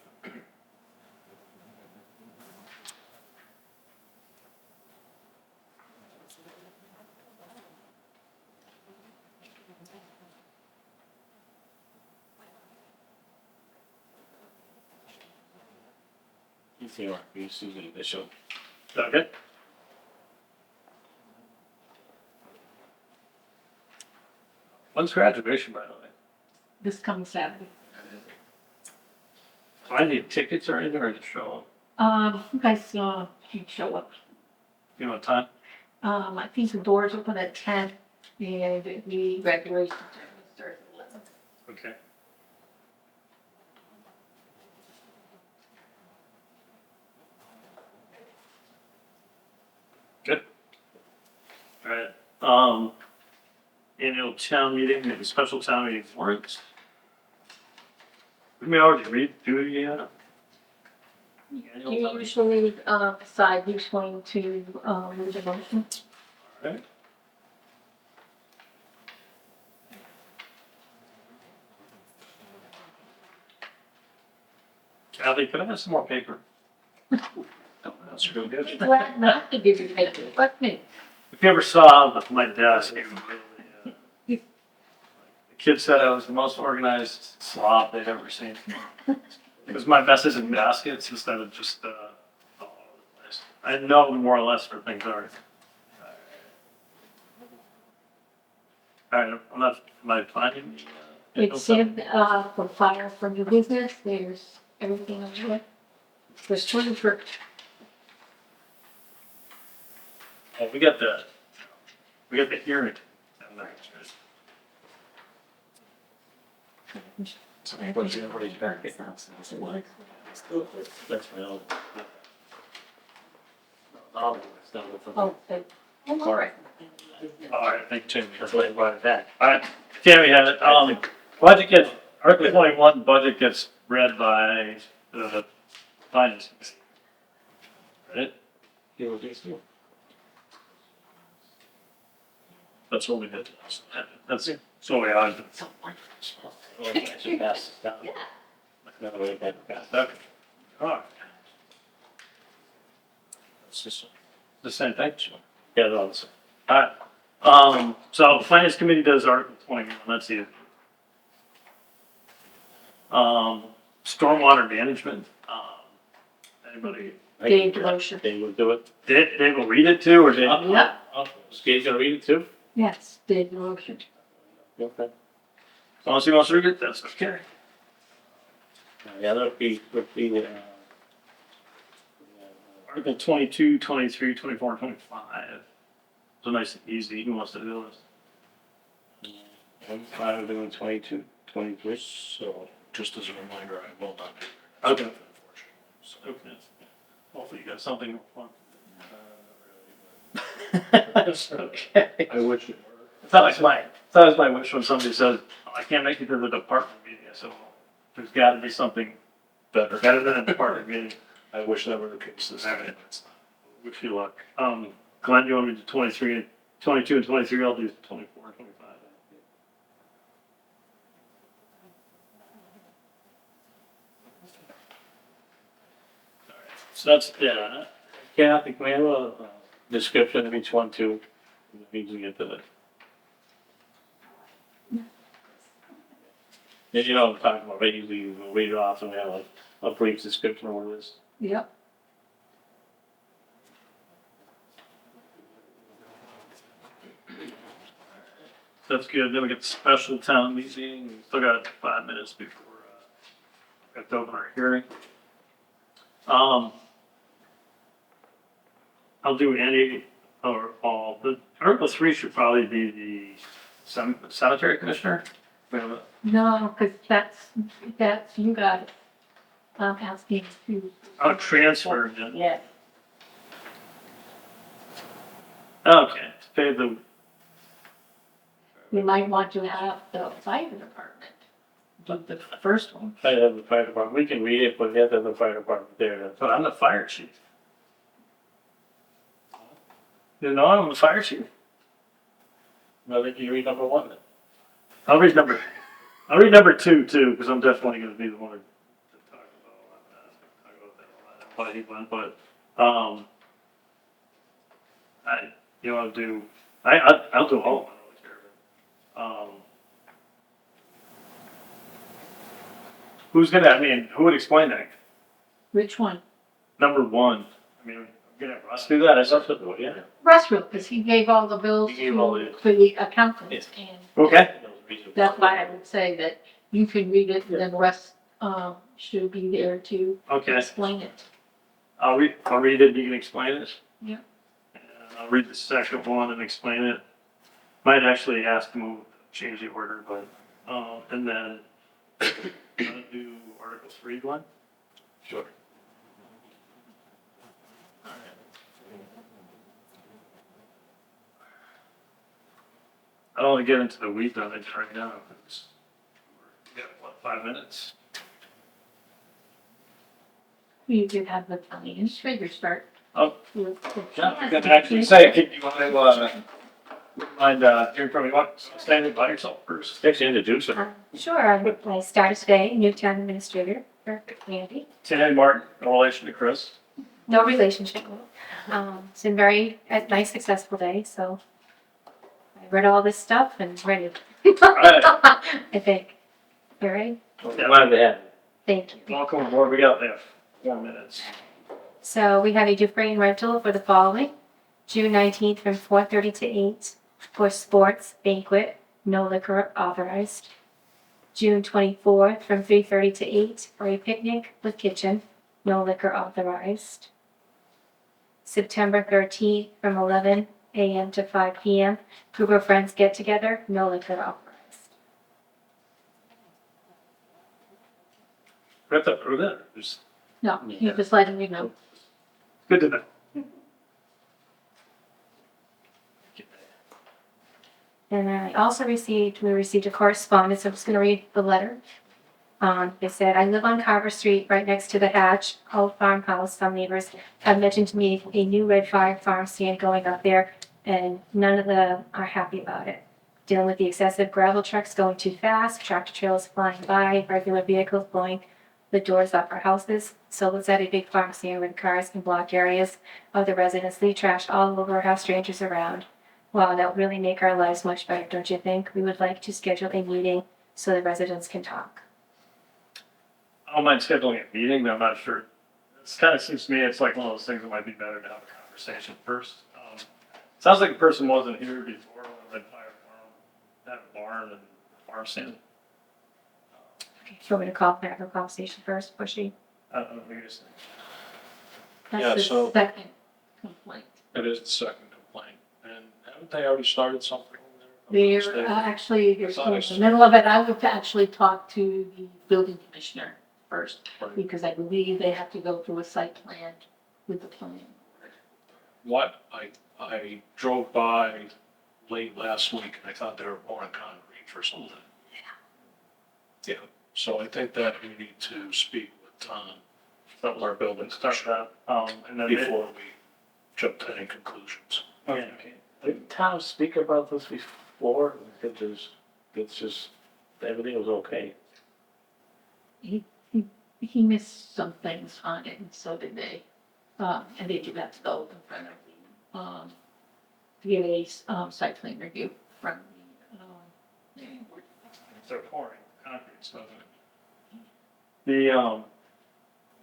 S4: You see the initial.
S1: Okay. When's graduation, by the way?
S2: This coming Saturday.
S1: Do I need tickets or anything, or just show up?
S2: You guys, can show up.
S1: You know what time?
S2: I think the doors open at 10 and the graduation starts at 11.
S1: Okay. Good. All right, annual town meeting and special town meeting warrants. Did we already read through the, annual
S2: You
S1: town meeting?
S2: usually, decide who's going to, move the motion.
S1: All right. Kathy, could I have some more paper? Oh, that's real good.
S2: Glad not to give you paper, but me.
S1: If you ever saw my desk, the kid said I was the most organized slob they'd ever seen. Because my messes in baskets instead of just all over the place. I know more or less where things are. All right, am I finding the
S2: It's in, for fire for new business, there's everything over it. There's 20 for,
S1: Oh, we got the hearing.
S3: What's the everybody's back?
S1: That's my own. It's not with them.
S2: oh, okay. All right.
S1: All right, thank you, Tim. That's why I brought it back. All right, Tammy had it. Budget gets, Article 21, budget gets read by the finance. Right? That's what we did. That's so we are. I should pass this down. No, we can't pass that. All right. It's just the same thing. Yeah, it's all the same. All right. So the finance committee does Article 21. Let's see. Stormwater management. Anybody?
S2: Dave Devotion.
S4: Dave will do it.
S1: Dave will read it too, or Dave?
S2: Yeah.
S4: Is Dave gonna read it too?
S2: Yes, Dave Devotion.
S4: Okay.
S1: As long as he wants to read it, that's okay.
S4: Yeah, that'll be,
S1: Article 22, 23, 24, 25. So nice and easy. Who wants to do this?
S4: I'm fine with doing 22, 23.
S3: So, just as a reminder, I will not be
S1: Okay.
S3: there. So,
S1: Okay. Hopefully you got something fun. Okay.
S3: I wish it were.
S1: That was my wish when somebody said, oh, I can't make it to the department meeting. I said, well, there's gotta be something
S3: Better.
S1: better than a department meeting.
S3: I wish that were the case this
S1: All
S3: time.
S1: right. Wish you luck. Glenn, you want me to do 23, 22 and 23? I'll do 24 and 25. All right. So that's, yeah.
S4: Kathy, can we have a description of each one too? We can get to that. And you know what I'm talking about, right? Usually we'll read it off and we have like a brief description of what it is.
S2: Yep.
S1: That's good. Then we get the special town meeting. We still got 5 minutes before we have to open our hearing. I'll do any or all. The Article 3 should probably be the cemetery commissioner. We have a-
S2: No, because that's you guys. I'm asking to.
S1: Oh, transfer. Then.
S2: Yeah.
S1: Okay, to pay the.
S2: We might want to have the fire department, but the first one.
S4: I have the fire department, we can read it, but we have to have the fire department there.
S1: But I'm the fire chief. You know, I'm the fire chief.
S4: I think you read number 1 then.
S1: I'll read number 2 too, because I'm definitely going to be the one to talk about that. But you want to do? I'll do all of them. I don't really care. Who's gonna? I mean, who would explain that?
S2: Which one?
S1: Number 1. I mean, I'm gonna have Russ do that. I thought so. Yeah.
S2: Russ will, because he gave all the bills
S1: He gave all
S2: to the accountant, and
S1: Okay.
S2: that's why I would say that you can read it, and then Russ, should be there to
S1: Okay.
S2: explain it.
S1: I'll read it. You can explain it.
S2: Yeah.
S1: And I'll read the second one and explain it. Might actually ask him to change the order, but, and then, I'm gonna do Article 3, Glenn?
S3: Sure.
S1: I don't want to get into the weeds on it right now, because we got, what, 5 minutes?
S2: You could have the administrator start.
S1: Oh,
S2: with the-
S1: yeah, I can actually say, you want to, mind, hearing from you, what, standing by yourself first?
S4: Actually, introduce it.
S9: Sure. I started today, new town administrator for Randy.
S1: Tim Martin, in relation to Chris.
S9: No relationship. It's been a nice, successful day. So I read all this stuff and ready.
S1: Alright.
S9: I think. You ready?
S4: Glad to have you.
S9: Thank you.
S1: Welcome aboard, we got there, 4 minutes.
S9: So we have a Dufresne rental for the following: June 19th from 4:30 to 8 for sports banquet, no liquor authorized. June 24th from 3:30 to 8 for a picnic with kitchen, no liquor authorized. September 13th from 11 a.m. to 5 p.m. Group of friends get together, no liquor authorized.
S1: We have to approve that, or just,
S2: No, you're just letting me know.
S1: good to know.
S9: And I also we received a correspondence, I'm just gonna read the letter. They said, I live on Carver Street, right next to the Hatch Old Farmhouse. Some neighbors have mentioned to me a new red fire farm stand going up there, and none of them are happy about it. Dealing with the excessive gravel trucks going too fast, tractor trailers flying by, regular vehicles blowing the doors off our houses. So let's add a big farm stand where the cars can block areas of the residents, leave trash all over, have strangers around. Wow, that would really make our lives much better, don't you think? We would like to schedule a meeting so the residents can talk.
S1: I don't mind scheduling a meeting, but I'm not sure. It kind of seems to me it's like one of those things that might be better to have a conversation first. Sounds like the person wasn't here before when Red Fire Farm had a barn and farm stand.
S9: Okay, do you want me to call back our conversation first, Bushy?
S1: I don't know what you just think.
S3: Yeah,
S2: That's the
S3: so-
S2: second complaint.
S3: It is the second complaint. And haven't they already started something over there?
S2: They're actually, they're
S3: I thought
S2: still
S3: I
S2: in
S3: saw-
S2: the middle of it. I would actually talk to the building commissioner first,
S3: Right.
S2: because I believe they have to go through a site plan with the planning board.
S3: What, I drove by late last week and I thought they were pouring concrete for something. Yeah, so I think that we need to speak with Tom
S1: So
S3: our building
S1: start
S3: commissioner
S1: that, and then
S3: before we jump to any conclusions.
S1: Okay.
S4: Did Tom speak about this before? Because it's just, everything was okay.
S2: He missed some things on it, and so did they. And they did have to go in front of the, to get a, site plan review from the, planning board.
S1: they're pouring concrete stuff in it. The,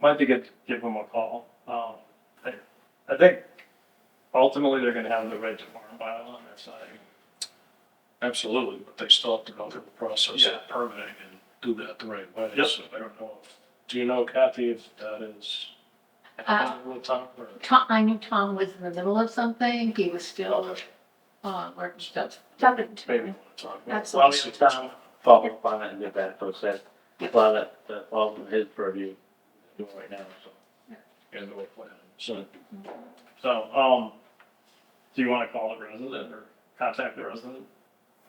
S1: might be good to give them a call. I think ultimately they're gonna have the right to farm bylaw on their side.
S3: Absolutely, but they still have to go through the process
S1: Yeah.
S3: of permitting and do that the right way.
S1: Yep.
S3: So I don't know do you know, Kathy, if that is happening with Tom or?
S2: I knew Tom was in the middle of something. He was still, working stuff.
S3: Maybe want to talk about.
S9: Absolutely.
S4: Well, Tom, follow up on it and get back to us, that, a lot of that falls in his purview doing right now, so.
S3: And we'll plan.
S1: So, do you wanna call the resident or contact the resident?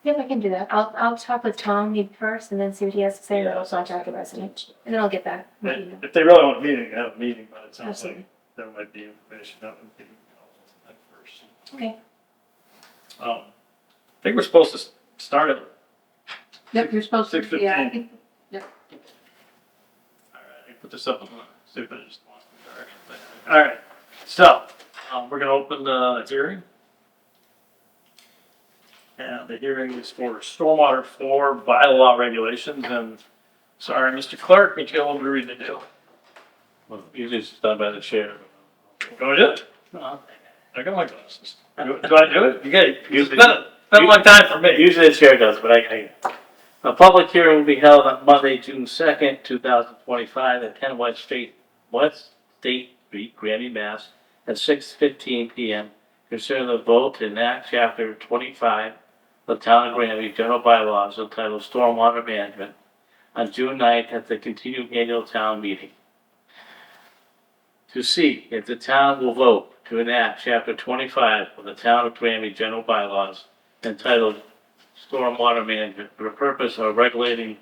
S9: Yeah, I can do that. I'll talk with Tom maybe first and then see what he has to say, and then I'll contact the resident. And then I'll get back. with you.
S1: If they really want a meeting, they have a meeting, but it sounds
S9: Absolutely.
S1: like there might be information that would be at first.
S9: Okay.
S1: I think we're supposed to start at,
S2: Yep, you're supposed to,
S1: 6:15.
S2: yeah, I think,
S1: alright, I put this up on the superintendent's direction thing. Alright, so, we're gonna open the hearing. And the hearing is for stormwater 4 bylaw regulations, and, sorry, Mr. Clerk, you go over to read the deal.
S4: Well, usually it's done by the chair.
S1: Go ahead.
S4: No,
S1: I got my glasses. Do I do it? You got it.
S4: Usually-
S1: It's been a long time for me.
S4: Usually the chair does, but I. A public hearing will be held on Monday, June 2nd, 2025, at 10 West State Street, Granby, Mass, at 6:15 p.m. concerning the vote to enact Chapter 25 of the Town of Granby General Bylaws entitled Stormwater Management on June 9th at the continued annual town meeting. To see if the town will vote to enact Chapter 25 of the Town of Granby General Bylaws entitled Stormwater Management for the purpose of regulating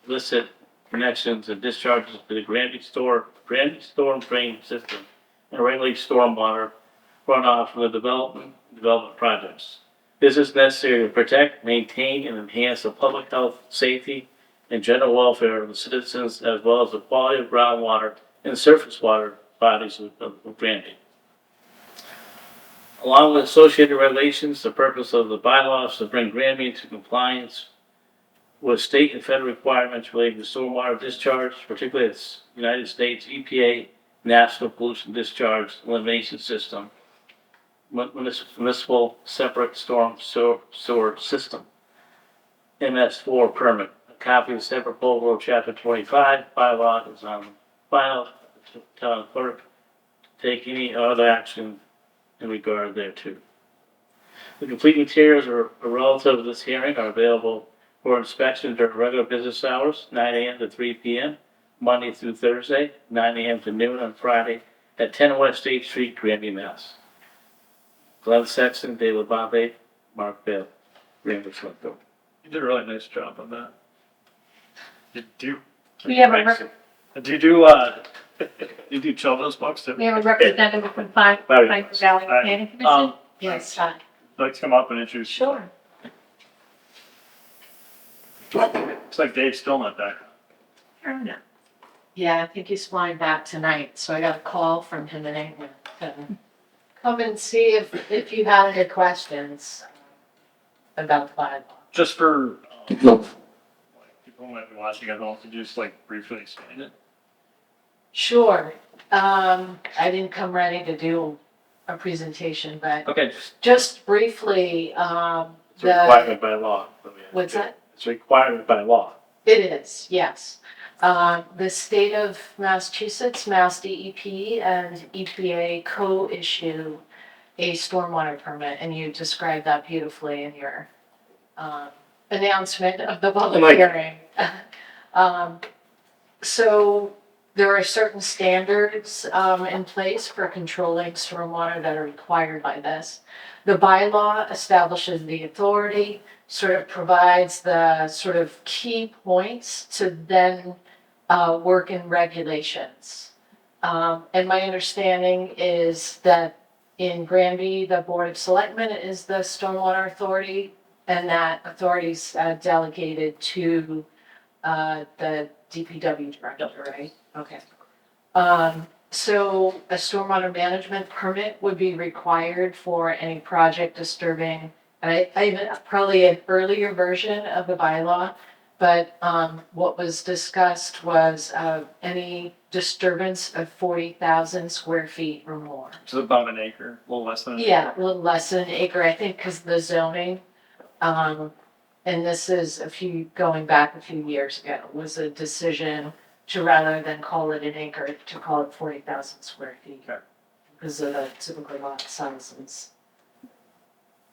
S4: illicit connections and discharges to the Granby storm drain system and regulate stormwater runoff from the development projects. This is necessary to protect, maintain, and enhance the public health, safety, and general welfare of the citizens, as well as the quality of groundwater and surface water bodies of Granby. Along with associated regulations, the purpose of the bylaws is to bring Granby into compliance with state and federal requirements relating to stormwater discharge, particularly its United States EPA National Pollution Discharge Elimination System, Municipal Separate Storm Sewer System, MS4 permit copy of said proposal, chapter 25, bylaw is on file. Town clerk, take any other action in regard thereto. The complete materials are relative to this hearing are available for inspection during regular business hours, 9 AM to 3 PM, Monday through Thursday, 9 AM to noon on Friday, at 10 West State Street, Granby, Mass. Glenn Sexton, David Bombay, Mark Bell, Granby Selectboard.
S1: You did a really nice job on that.
S9: We have a rep-
S1: Do you do children's books too?
S9: we have a representative from Pine
S4: Very
S9: Valley
S4: nice.
S9: Planning Commission. Yes,
S1: Like to come up and introduce.
S9: sure.
S1: Looks like Dave's still not back.
S10: Yeah, I think he's flying back tonight, so I got a call from him in England to come and see if you had any questions about the bylaw.
S1: Just for, people who might be watching at home, could you just like briefly explain it?
S10: Sure, I didn't come ready to do a presentation, but
S1: Okay.
S10: just briefly,
S4: It's required by law.
S10: what's that?
S4: It's required by law.
S10: It is, yes. The state of Massachusetts, Mass DEP and EPA co-issue a stormwater permit, and you described that beautifully in your announcement of the public hearing. So there are certain standards in place for controlling stormwater that are required by this. The bylaw establishes the authority, sort of provides the sort of key points to then work in regulations. And my understanding is that in Granby, the Board of Selectmen is the stormwater authority, and that authority is delegated to the DPW director, right? Okay. So a stormwater management permit would be required for any project disturbing, and I even probably an earlier version of the bylaw, but what was discussed was any disturbance of 40,000 square feet or more.
S1: It's about an acre, a little less than.
S10: Yeah, a little less than an acre, I think, because the zoning, and this is going back a few years ago, was a decision to rather than call it an acre, to call it 40,000 square feet.
S1: Okay.
S10: Because of the typical lot sizes.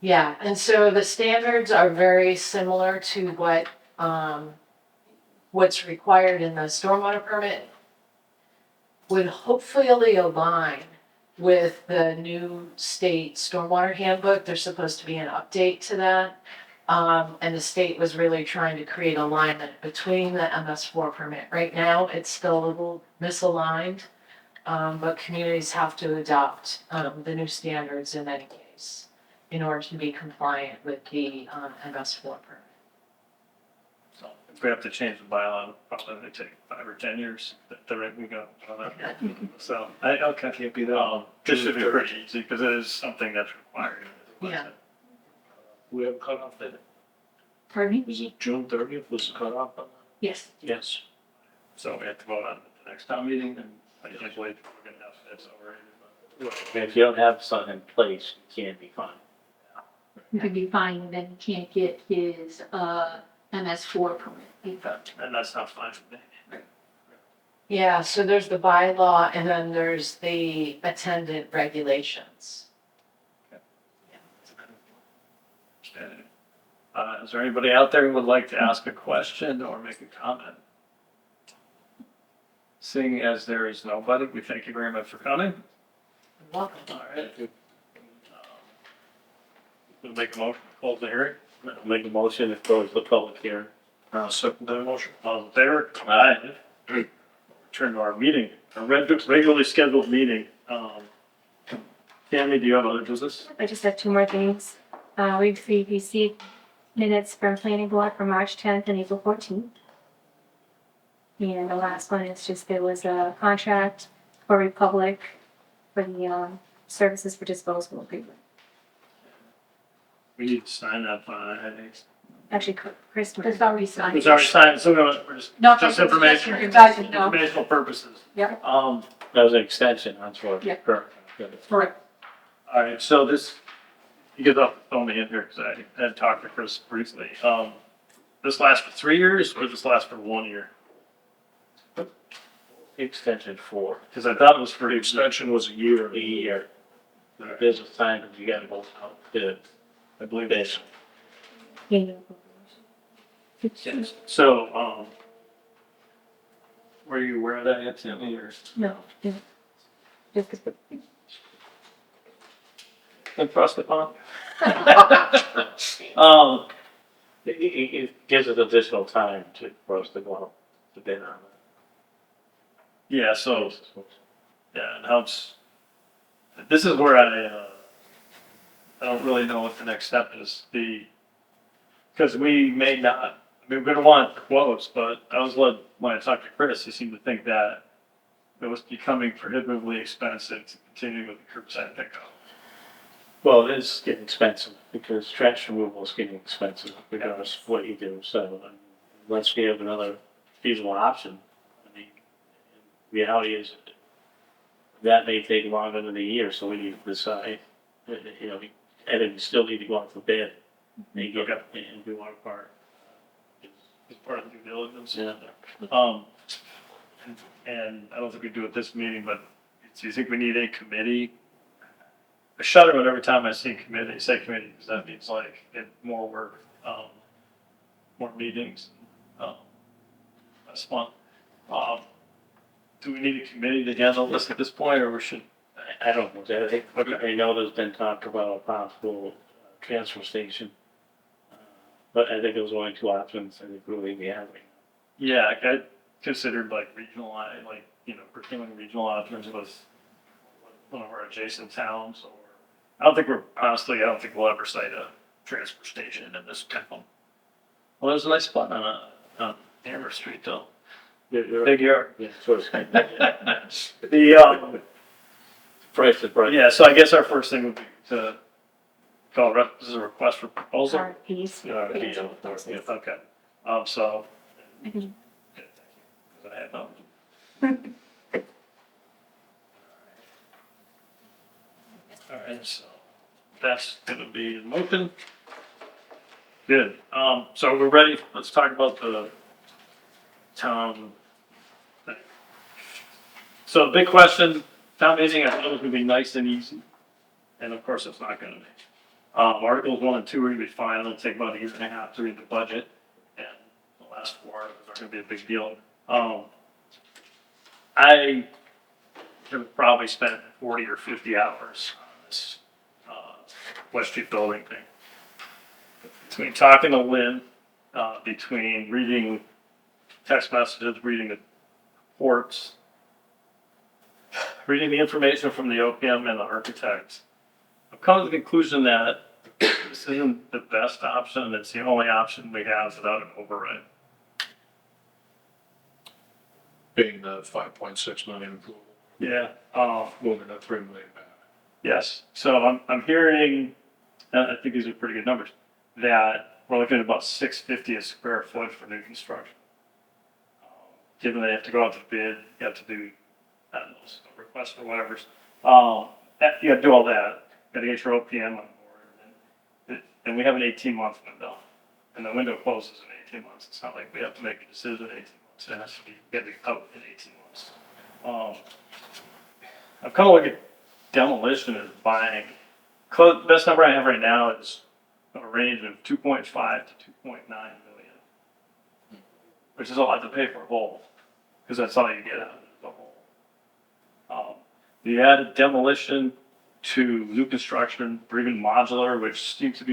S10: Yeah, and so the standards are very similar to what's required in the stormwater permit. Would hopefully align with the new state stormwater handbook. There's supposed to be an update to that. And the state was really trying to create alignment between the MS4 permit. Right now, it's still a little misaligned, but communities have to adopt the new standards in any case in order to be compliant with the MS4 permit.
S1: So if we have to change the bylaw, probably it'd take 5 or 10 years, the rate we go on that. So, okay.
S3: Can't be that.
S1: This should be pretty easy, because it is something that's required.
S10: Yeah.
S3: We have cut off that.
S2: Pardon me?
S3: Was it June 30th was cut off on that?
S2: Yes.
S3: Yes.
S1: So we have to vote on the next town meeting, and I can't wait, we're gonna have it's already.
S4: If you don't have something in place, you can't be fined.
S2: You can be fine, and then you can't get his MS4 permit revoked.
S1: And that's not fine for me.
S10: Yeah, so there's the bylaw and then there's the attendant regulations.
S1: Understanding. Is there anybody out there who would like to ask a question or make a comment? Seeing as there is nobody, we thank you very much for coming.
S10: Welcome.
S1: All right. We'll make a motion to close the hearing.
S4: I'll make a motion to close the public hearing.
S1: Second the motion. All in favor? Aye. Return to our meeting, our regularly scheduled meeting. Tammy, do you have other business?
S9: I just have two more things. We've received minutes from planning board for March 10th and April 14th. And the last one is just, there was a contract for Republic for the services for disposal agreement.
S1: We need to sign that,
S9: Actually, Chris.
S2: It's already signed.
S1: it's already signed, so we're just information,
S2: You guys know.
S1: informational purposes.
S2: Yeah.
S4: That was an extension, that's what.
S2: Yeah.
S4: Correct.
S2: Correct.
S1: All right, so this, you get off the phone me in here, because I had talked to Chris briefly. this last for 3 years or this last for 1 year?
S4: Extension for
S1: Because I thought it was for
S3: The extension was a year.
S4: a year. The business time, you gotta go out to
S1: I believe
S4: bid.
S1: Yes. So, were you aware of that yet, Tim? Or?
S2: No, yeah. Just-
S1: Across the pond?
S4: It gives us additional time for us to go out to bid on
S1: Yeah, so,
S4: that.
S1: yeah, it helps. This is where I don't really know what the next step is. Because we may not, I mean, we're gonna want quotes, but I was led, when I talked to Chris, he seemed to think that it was becoming prohibitively expensive to continue with the curbside pickup.
S4: Well, it is getting expensive because trash removal is getting expensive regardless of what you do. So unless we have another feasible option, I mean, reality is that may take longer than a year. So we need to decide, you know, and then we still need to go out for bid and get up and do our part.
S1: As part of the due diligence.
S4: Yeah.
S1: And I don't think we do it this meeting, but do you think we need a committee? I shudder every time I see committee, say committee, because that means like more work, more meetings, that's fun. Do we need a committee to handle this at this point, or we should?
S4: I don't know. I know there's been talk about a possible transfer station. But I think it was only two options I think really we have.
S1: Yeah, I considered like regional, like, you know, pursuing regional options with one of our adjacent towns, or I don't think we'll ever cite a transfer station in this town. Well, there's a nice spot on Hammer Street though. Big yard.
S4: Yeah, so it's kind of,
S1: The,
S4: price is right.
S1: yeah, so I guess our first thing would be to call, this is a request for proposal.
S9: RFPs.
S1: Yeah, okay, so.
S9: I can-
S1: Good, thank you, 'cause I had no. All right, so that's gonna be in motion. Good, so we're ready, let's talk about the town thing. So the big question, town meeting, I thought it was gonna be nice and easy, and of course it's not gonna be. Articles 1 and 2 are gonna be fine, it'll take about a year and a half to read the budget, and the last 4 articles are gonna be a big deal. I have probably spent 40 or 50 hours on this, West Street building thing. Between talking to Lynn, between reading text messages, reading the reports, reading the information from the OPM and the architects, I've come to the conclusion that this isn't the best option, it's the only option we have without an override.
S3: Being the 5.6 million approval,
S1: Yeah,
S3: moving to 3 million back.
S1: yes, so I'm hearing, and I think these are pretty good numbers, that we're looking at about $650 a square foot for new construction. Given they have to go out to bid, you have to do, I don't know, a request or whatever. You gotta do all that, gotta get your OPM on board, and we have an 18-month window. And the window closes in 18 months, it's not like we have to make a decision in 18 months, it has to be, get it out in 18 months. I'm kind of looking at demolition as buying, the best number I have right now is a range of 2.5 to 2.9 million, which is a lot to pay for a hole, because that's all you get out of the hole. You add demolition to new construction, or even modular, which seems to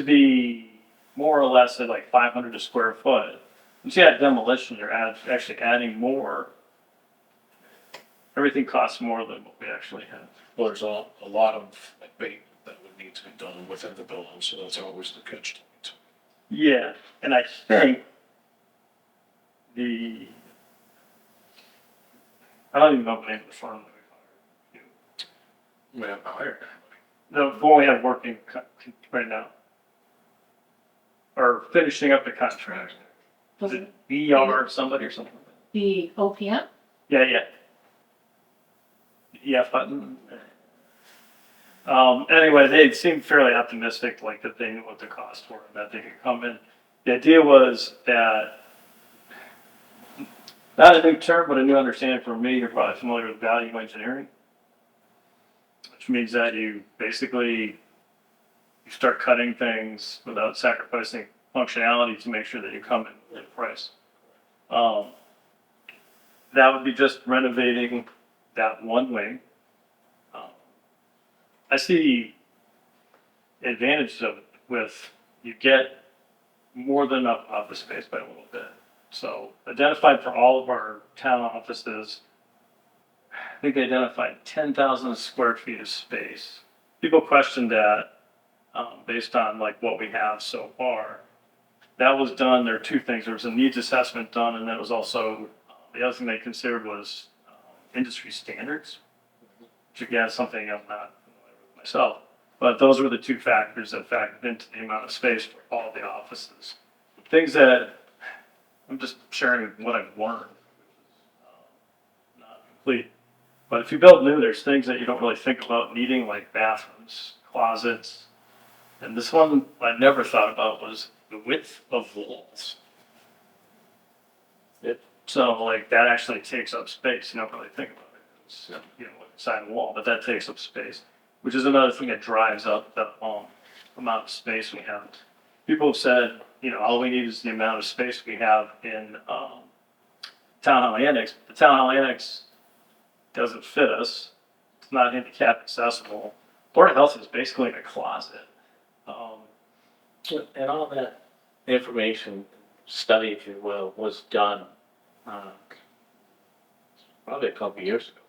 S1: be more or less at like 500 a square foot. Once you add demolition, you're actually adding more. Everything costs more than what we actually have.
S3: Well, there's a lot of abatement that would need to be done within the building, so that's always the catch.
S1: Yeah, and I think I don't even know the name of the firm that we hired.
S3: We haven't hired
S1: The one we have working right now. Or finishing up the contract. Is it BR somebody or something?
S2: The OPM?
S1: Yeah. Yeah, button. Anyway, they seemed fairly optimistic, like that they knew what the costs were, and that they could come in The idea was that, not a new term, but a new understanding for me, you're probably familiar with value engineering, which means that you basically, you start cutting things without sacrificing functionality to make sure that you come in at price. That would be just renovating that one wing. I see advantages of it with, you get more than enough office space by a little bit. So identified for all of our town offices, I think they identified 10,000 square feet of space. People questioned that based on like what we have so far. That was done, there are two things. There was a needs assessment done, and that was also, the other thing they considered was industry standards, which again is something I'm not familiar with myself. But those were the two factors that factored into the amount of space for all the offices. Things that, I'm just sharing what I've learned, not complete. But if you build new, there's things that you don't really think about needing, like bathrooms, closets. And this one I never thought about was the width of walls. So like that actually takes up space. You don't really think about it. It's, you know, inside a wall, but that takes up space, which is another thing that drives up the amount of space we have. People have said, you know, all we need is the amount of space we have in Town Hall Annex. The Town Hall Annex doesn't fit us. It's not handicap accessible. Board of Health is basically in a closet.
S4: And all that information study, if you will, was done probably a couple of years ago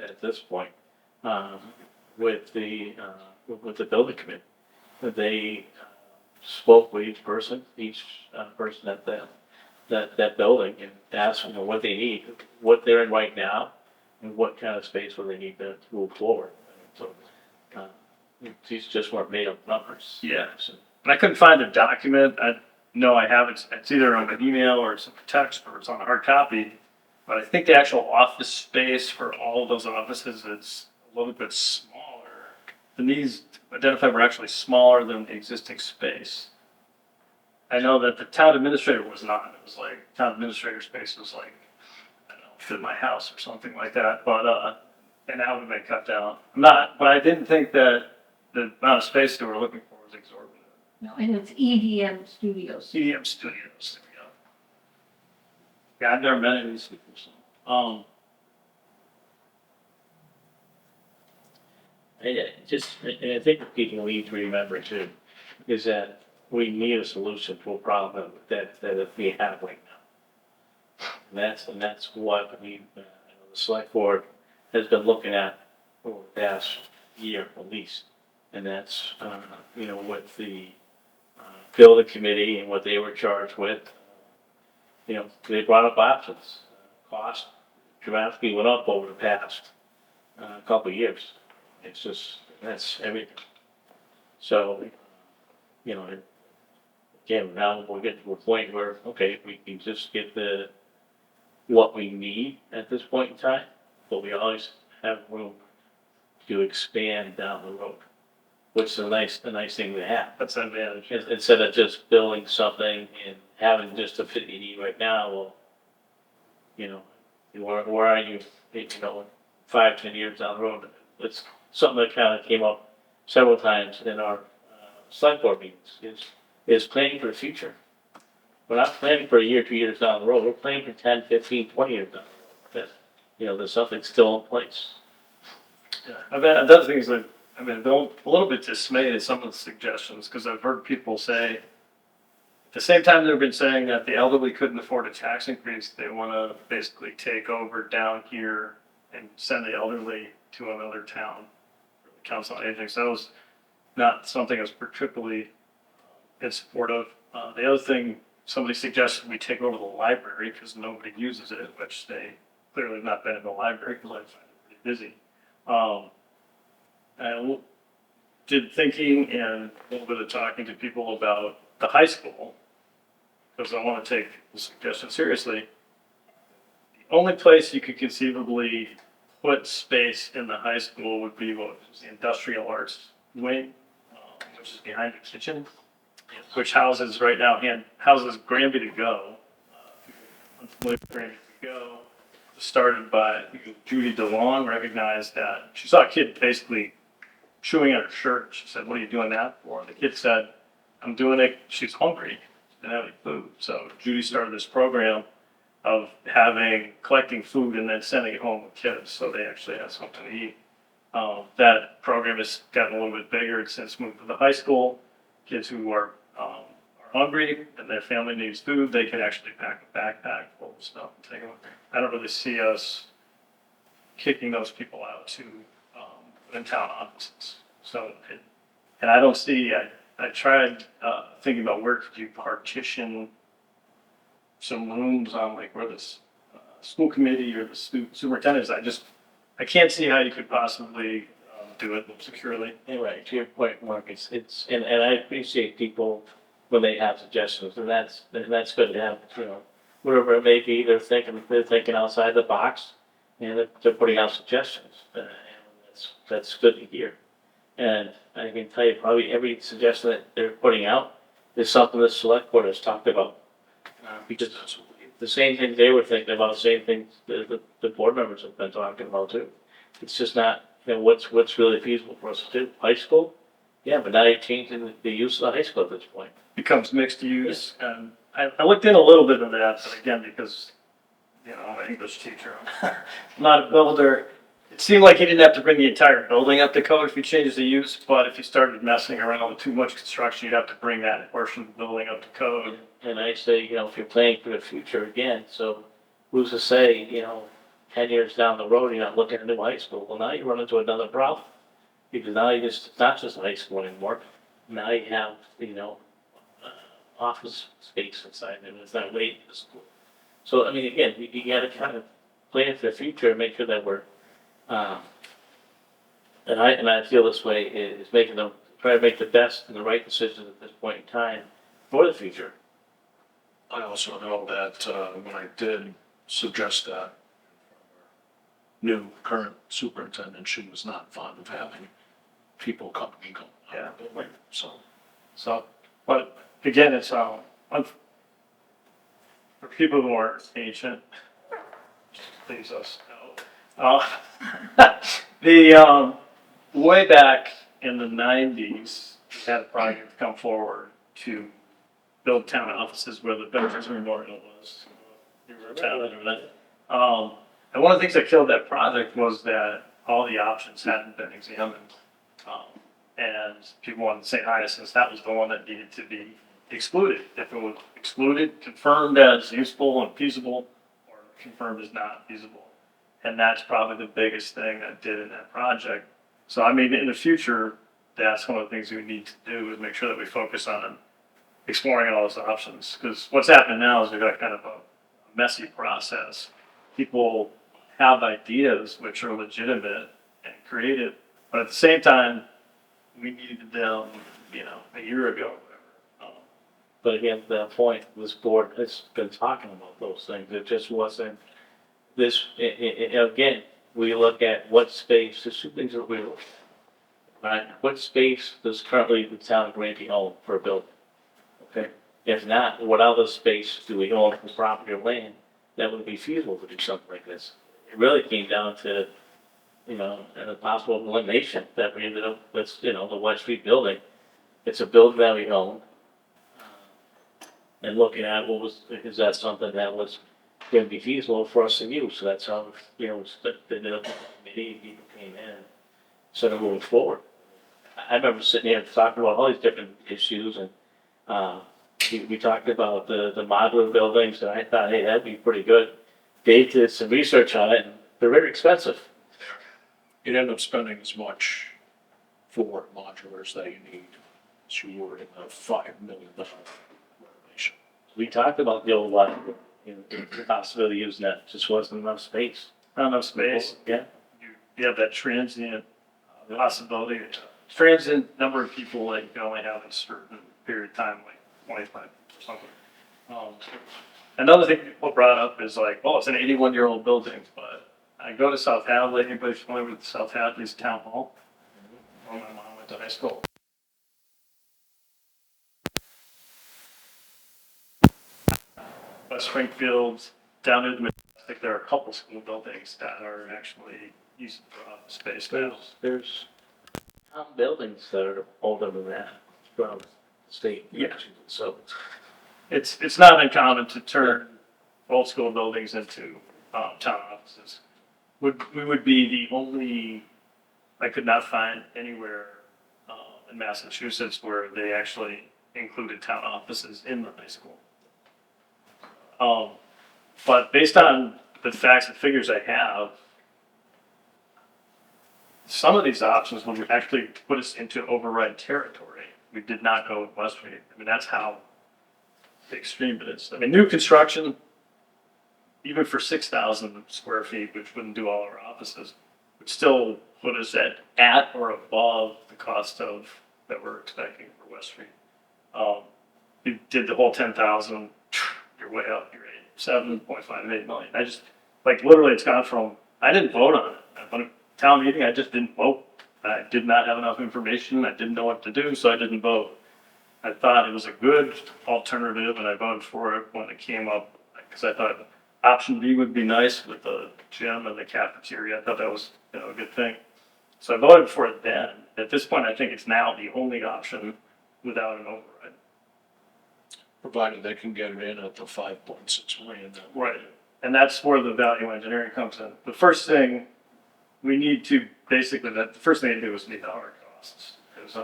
S4: at this point with the building committee. They spoke with each person at that building, and asked them what they need, what they're in right now, and what kind of space will they need to move forward. So these just weren't made up numbers.
S1: Yeah. And I couldn't find a document. I know I have it. It's either on an email or it's a text or it's on a hard copy. But I think the actual office space for all of those offices is a little bit smaller. The needs identified were actually smaller than the existing space. I know that the town administrator was not. It was like town administrator space was like, I don't know, fit my house or something like that. But and that would have been cut down. But I didn't think that the amount of space they were looking for was exorbitant.
S2: No, and it's EDM Studios.
S1: CDM Studios, there we go. Yeah, I've never met any of these people, so.
S4: And I think what people need to remember too, is that we need a solution to a problem that we have right now. And that's what the select board has been looking at for the past year at least. And that's, with the building committee and what they were charged with, they brought up options. Cost dramatically went up over the past couple of years. It's just, that's everything. So, again, now we'll get to a point where, okay, we can just get what we need at this point in time, but we always have room to expand down the road, which is a nice thing to have.
S1: That's an advantage.
S4: Instead of just building something and having just a fit you need right now, well, where are you, 5-10 years down the road? It's something that kind of came up several times in our select board meetings, is planning for the future. We're not planning for a year, 2 years down the road, we're planning for 10, 15, 20 years down the road. That, there's something still in place.
S1: Yeah, I've had other things that, I've been a little bit dismayed at some of the suggestions, because I've heard people say, at the same time they've been saying that the elderly couldn't afford a tax increase, they want to basically take over down here and send the elderly to another town for the council on aging. So that was not something I was particularly in support of. The other thing, somebody suggested we take over the library because nobody uses it, which they clearly have not been in the library because I find it pretty busy. I did thinking and a little bit of talking to people about the high school, because I want to take the suggestion seriously. The only place you could conceivably put space in the high school would be what was the industrial arts wing, which is behind the kitchen. which houses right now, and houses Granby to Go. Unfamiliar with Granby to Go, was started by Judy DeLong, recognized that she saw a kid basically chewing on her shirt. She said, "What are you doing that for?" And the kid said, "I'm doing it, she's hungry, she didn't have any food." So Judy started this program of collecting food and then sending it home with kids, so they actually have something to eat. That program has gotten a little bit bigger. It's since moved to the high school. Kids who are hungry and their family needs food, they can actually pack a backpack full of stuff and take them. I don't really see us kicking those people out to in-town offices. So, and I don't see, I tried thinking about where could you partition some rooms on like where this school committee or the superintendent is. I can't see how you could possibly do it securely.
S4: You're right, to your point, Mark, and I appreciate people when they have suggestions, and that's good to have, whatever it may be, they're thinking outside the box, and they're putting out suggestions, and that's good to hear. And I can tell you, probably every suggestion that they're putting out is something the select board has talked about. Because the same things they were thinking about, the same things the board members have been talking about too. It's just not, what's really feasible for us to do. High school? Yeah, but now you're changing the use of the high school at this point.
S1: Becomes mixed use, and I looked in a little bit of that, but again, because, I'm an English teacher, I'm not a builder. It seemed like he didn't have to bring the entire building up to code if you changed the use, but if you started messing around with too much construction, you'd have to bring that portion of the building up to code.
S4: And I say, if you're planning for the future again, so who's to say, 10 years down the road, you're not looking at a new high school? Well, now you run into another problem. Because now it's not just a high school anymore. Now you have, office space inside there, and it's not waiting for the school. So, I mean, again, you gotta kind of plan for the future and make sure that we're, and I feel this way, is try to make the best and the right decisions at this point in time for the future.
S3: I also know that when I did suggest that new current superintendent, she was not fond of having people coming and going out of the building,
S1: So, but again, it's, for people who aren't ancient, please us know. Way back in the 90s, we had a project come forward to build town offices where the Veterans Memorial was. You were town and everything. And one of the things that killed that project was that all the options hadn't been examined. And people wanted St. Hyacinth, that was the one that needed to be excluded. If it was excluded, confirmed as useful and feasible, or confirmed as not feasible. And that's probably the biggest thing that did in that project. So I mean, in the future, that's one of the things we need to do is make sure that we focus on exploring all those options. Because what's happening now is we've got kind of a messy process. People have ideas which are legitimate and creative, but at the same time, we needed them, a year ago or whatever.
S4: But again, to that point, this board has been talking about those things. It just wasn't this, again, we look at what space, there's two things that we look at. Right? What space does currently the town of Granby own for a building? Okay? If not, what other space do we own for property or land that would be feasible to do something like this? It really came down to, a possible elimination that we ended up with, the West Street building. It's a building that we own. And looking at is that something that was going to be feasible for us to use? So that's how, the committee people came in, started moving forward. I remember sitting here talking about all these different issues, and we talked about the modular buildings, and I thought, hey, that'd be pretty good. Dave did some research on it, and they're very expensive.
S3: You'd end up spending as much for modulars that you need as you would in a $5 million renovation.
S4: We talked about the old one, the possibility of using that, just wasn't enough space.
S1: Not enough space.
S4: Yeah.
S1: You have that transient possibility, transient number of people that you can only have in a certain period of time, like 25 or something. Another thing people brought up is like, well, it's an 81-year-old building, but I go to South Hadley. Anybody familiar with South Hadley's town hall? Where my mom went to high school. West Springfield, down in the Majestic, there are a couple school buildings that are actually used for office space now.
S4: There's buildings that are older than that from the state.
S1: Yeah.
S4: So,
S1: It's not uncommon to turn old school buildings into, town offices. We would be the only, I could not find anywhere, in Massachusetts where they actually included town offices in the high school. But based on the facts and figures I have, some of these options would actually put us into override territory. We did not go with Westgate. I mean, that's how extreme it is. I mean, new construction, even for 6,000 square feet, which wouldn't do all our offices, would still put us at or above the cost of that we're expecting for West Street. You did the whole 10,000, you're way up. You're 7.58 million. I just like literally, it's gone from I didn't vote on it. At a town meeting, I just didn't vote. I did not have enough information. I didn't know what to do, so I didn't vote. I thought it was a good alternative, and I voted for it when it came up because I thought option B would be nice with the gym and the cafeteria. I thought that was a good thing. So I voted for it then. At this point, I think it's now the only option without an override.
S3: Provided they can get it in at the 5.6 million.
S1: Right. And that's where the value engineering comes in. The first thing we need to basically, the first thing to do is need the hard costs. Because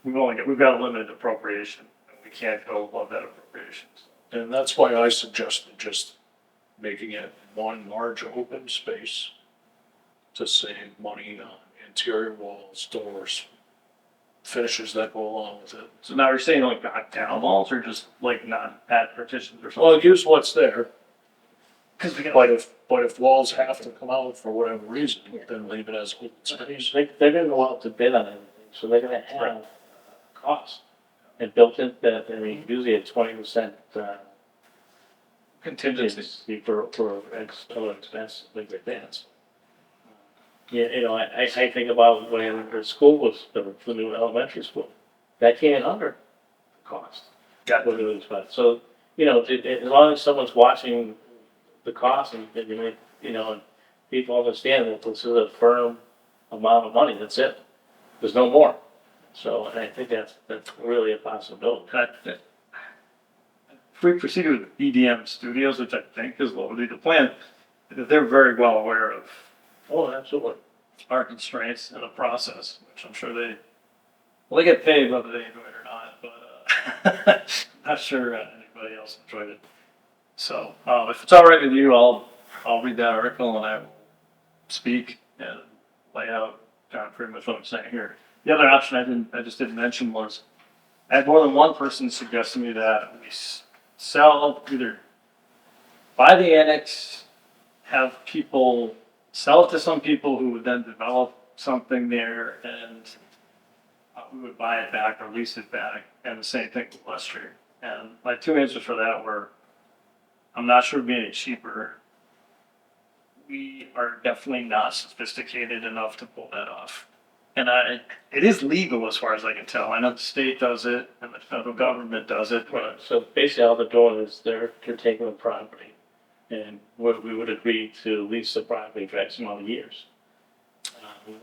S1: we've got a limited appropriation and we can't go above that appropriation.
S3: And that's why I suggested just making it one large open space to save money on interior walls, doors, finishes that go along with it.
S1: So now you're saying like knock down walls or just like not add partitions or something?
S3: Well, use what's there,
S1: Because we
S3: but if walls have to come out for whatever reason, then leave it as open space.
S4: they're gonna go out to bid on anything, so they're gonna have cost. And built in that, I mean, usually a 20%, contingency for other expenses, like advance. Yeah, I think about when the school was, the new elementary school, that came under the cost.
S1: Got
S4: What it was about. So, as long as someone's watching the cost and you make, and people understand that this is a firm amount of money, that's it. There's no more. So, and I think that's really a possibility.
S1: If we proceed with EDM Studios, which I think is what we need to plan, they're very well aware of
S4: Oh, absolutely.
S1: our constraints in the process, which I'm sure they get paid whether they enjoy it or not, but not sure anybody else enjoyed it. So if it's all right with you, I'll read that article and I will speak and lay out pretty much what I'm saying here. The other option I just didn't mention was I had more than one person suggest to me that we sell either buy the annex, have people sell it to some people who would then develop something there, and we would buy it back or lease it back, and the same thing with West Street. And my two answers for that were, I'm not sure it'd be any cheaper. We are definitely not sophisticated enough to pull that off. And it is legal as far as I can tell. I know the state does it and the federal government does it, but
S4: So basically all they're doing is they're taking the property. And we would agree to lease the property for X amount of years.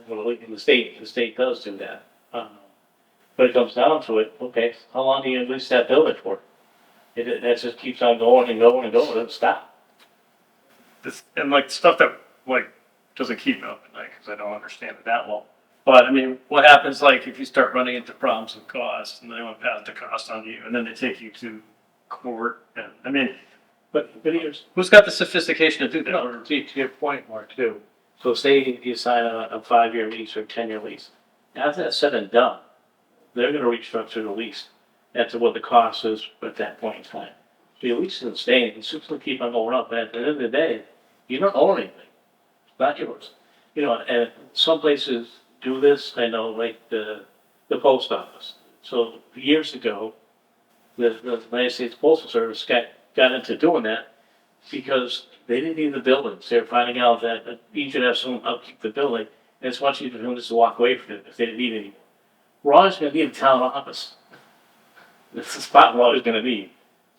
S4: The state does do that. But it comes down to it, okay, how long do you lease that building for? That just keeps on going and going and going, it doesn't stop.
S1: and like stuff that like doesn't keep me up at night because I don't understand it that well. But I mean, what happens like if you start running into problems with cost and they want to pass the cost on you and then they take you to court and I mean,
S4: But here's,
S1: who's got the sophistication to do that?
S4: no, to your point, Mark, too. So say you sign a 5-year lease or 10-year lease. After that's said and done, they're gonna restructure the lease. That's what the cost is at that point in time. So your lease isn't staying, it's just gonna keep on going up, and at the end of the day, you don't own anything. It's not yours. And some places do this, I know, like the post office. So years ago, the United States Postal Service got into doing that because they didn't need the buildings. They were finding out that each would have someone upkeep the building, and it's much easier for them just to walk away from it if they didn't need it anymore. We're always gonna need a town office. That's the spot we're always gonna need.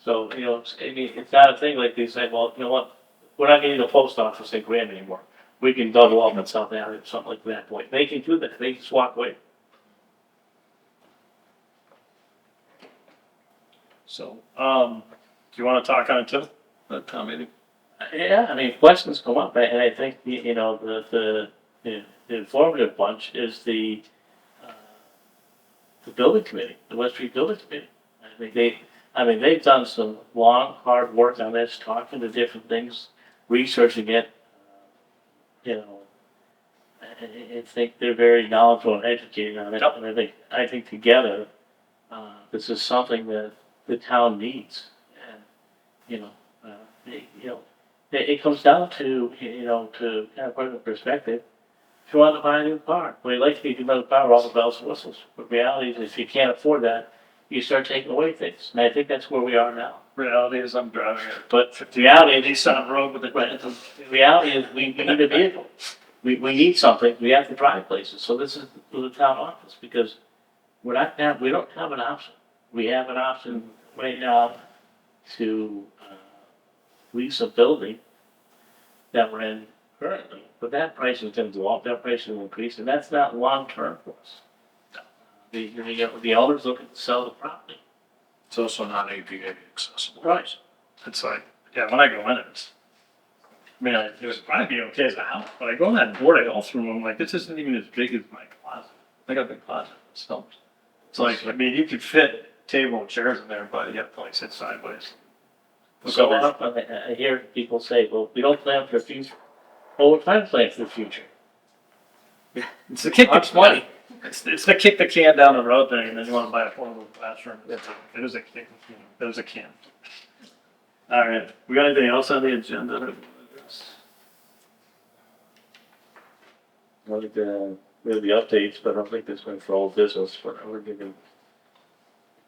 S4: So, you know, I mean, it's not a thing like they say, well, you know what, we're not getting a post office in Graham anymore. We can double up in South Avenue or something like that point. They can do that, they can just walk away.
S1: So, do you wanna talk on it too? The town meeting?
S4: Yeah, I mean, questions come up, and I think, you know, the informative bunch is the building committee, the West Street Building Committee. I think they've done some long, hard work on this, talking to different things, researching it. You know, I think they're very knowledgeable and educated on it, and I think together, this is something that the town needs. And, you know, it comes down to, you know, to kind of put it in perspective. If you want to buy a new car, well, you like to get a new car, all the bells and whistles. But reality is, if you can't afford that, you start taking away things. And I think that's where we are now.
S1: Reality is I'm driving it.
S4: But
S1: The reality is on the road with the.
S4: the reality is, we need a vehicle. We need something. We have to drive places. So this is the town office, because we don't have an option. We have an option right now to lease a building that we're in currently, but that price is going to go up, that price will increase, and that's not long-term for us. The owners looking to sell the property.
S3: It's also not ADA accessible.
S4: Right.
S1: It's like, yeah, when I go in it, I mean, it would probably be okay as a house, but I go in that board, I go through them, I'm like, this isn't even as big as my closet. I got a big closet, so. It's like, I mean, you could fit table and chairs in there, but you have to like sit sideways.
S4: So I hear people say, well, we don't plan for the future. Well, we're trying to plan for the future.
S1: It's to kick the
S4: Lots of money.
S1: It's to kick the can down the road thing, and then you want to buy a portable classroom. It is a kick, it is a can. All right, we got anything else on the agenda? that we wanna address?
S4: I think we have the updates, but I don't think this went for old business, but we're giving,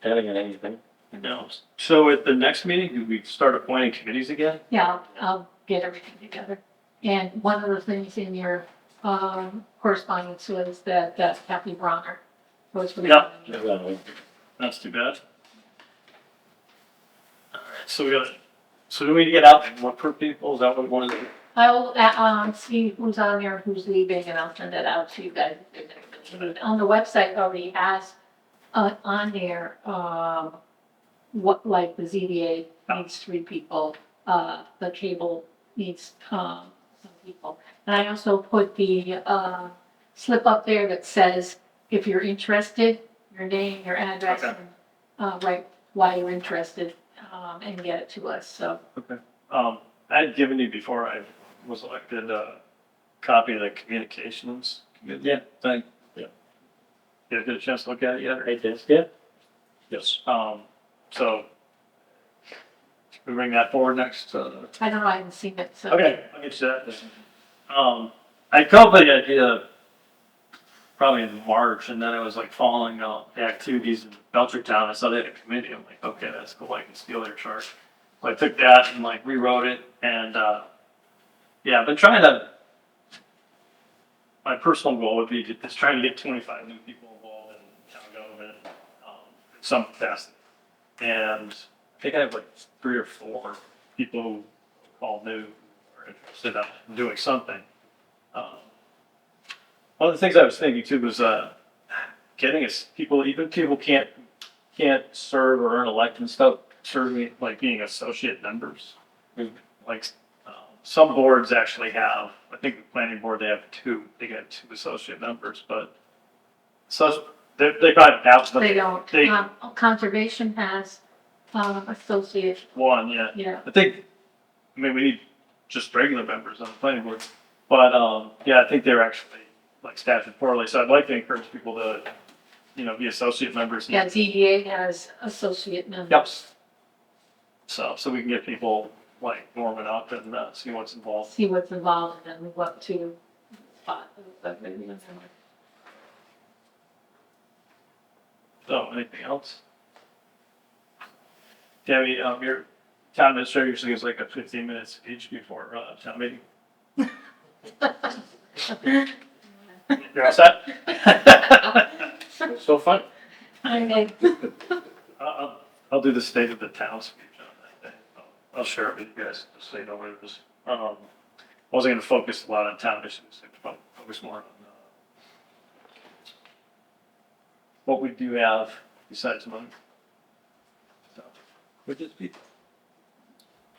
S4: depending on anything.
S1: No. So at the next meeting, do we start appointing committees again?
S2: Yeah, I'll get everything together. And one of the things in your, correspondence was that, Kathy Bronner was for the.
S1: Yeah. That's too bad. All right, so do we get out and look for people? Is that what we want to do?
S2: I'll, see who's on there, who's leaving, and I'll send that out to you guys. On the website already has, on there, what, like the ZBA needs 3 people, the cable needs, some people. And I also put the, slip up there that says, if you're interested, your name, your address,
S1: Okay.
S2: and, write why you're interested, and get it to us, so.
S1: I had given you before I was elected a copy of the communications committee thing.
S4: Yeah.
S1: You get a chance to look at it yet?
S4: Right, this, yeah?
S1: Yes. So we bring that forward next.
S2: I don't know, I haven't seen it, so.
S1: Okay, I'll get you that. I come up with the idea probably in March, and then I was like following the activities in Belchertown. I saw they had a committee. I'm like, okay, that's cool. I can steal their chart. So I took that and like rewrote it, and yeah, I've been trying to. My personal goal would be to just trying to get 25 new people involved in town government in some capacity. And I think I have like 3 or 4 people who call new or interested in doing something. One of the things I was thinking too was getting us people, even people can't serve or earn elected stuff, serving like being associate members. Like some boards actually have, I think the planning board, they have 2, they got 2 associate members, but so they probably have them.
S2: They don't, conservation has, associate,
S1: 1, yeah.
S2: yeah.
S1: I think, I mean, we need just regular members on the planning board, but yeah, I think they're actually like statutorily, so I'd like to encourage people to, you know, be associate members.
S2: Yeah, ZBA has associate members.
S1: Yep. So we can get people like warming up and see what's involved.
S2: See what's involved and then move up to spot.
S1: So anything else? Tammy, your town administrator usually gives like a 15-minute speech before town meeting. You're all set?
S4: So fun.
S2: Okay.
S1: I'll do the state of the town speech. I'll share it with you guys, just so you know what it is. Wasn't gonna focus a lot on town issues, but focus more on, what we do have besides money. So, we just be.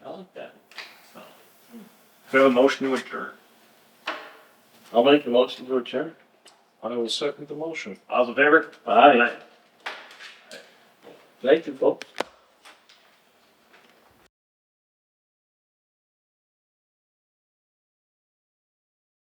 S1: I like that. So, we have a motion to adjourn. I'll make the motion to adjourn.
S3: I will second the motion.
S1: All's in favor? Aye. Thank you, folks.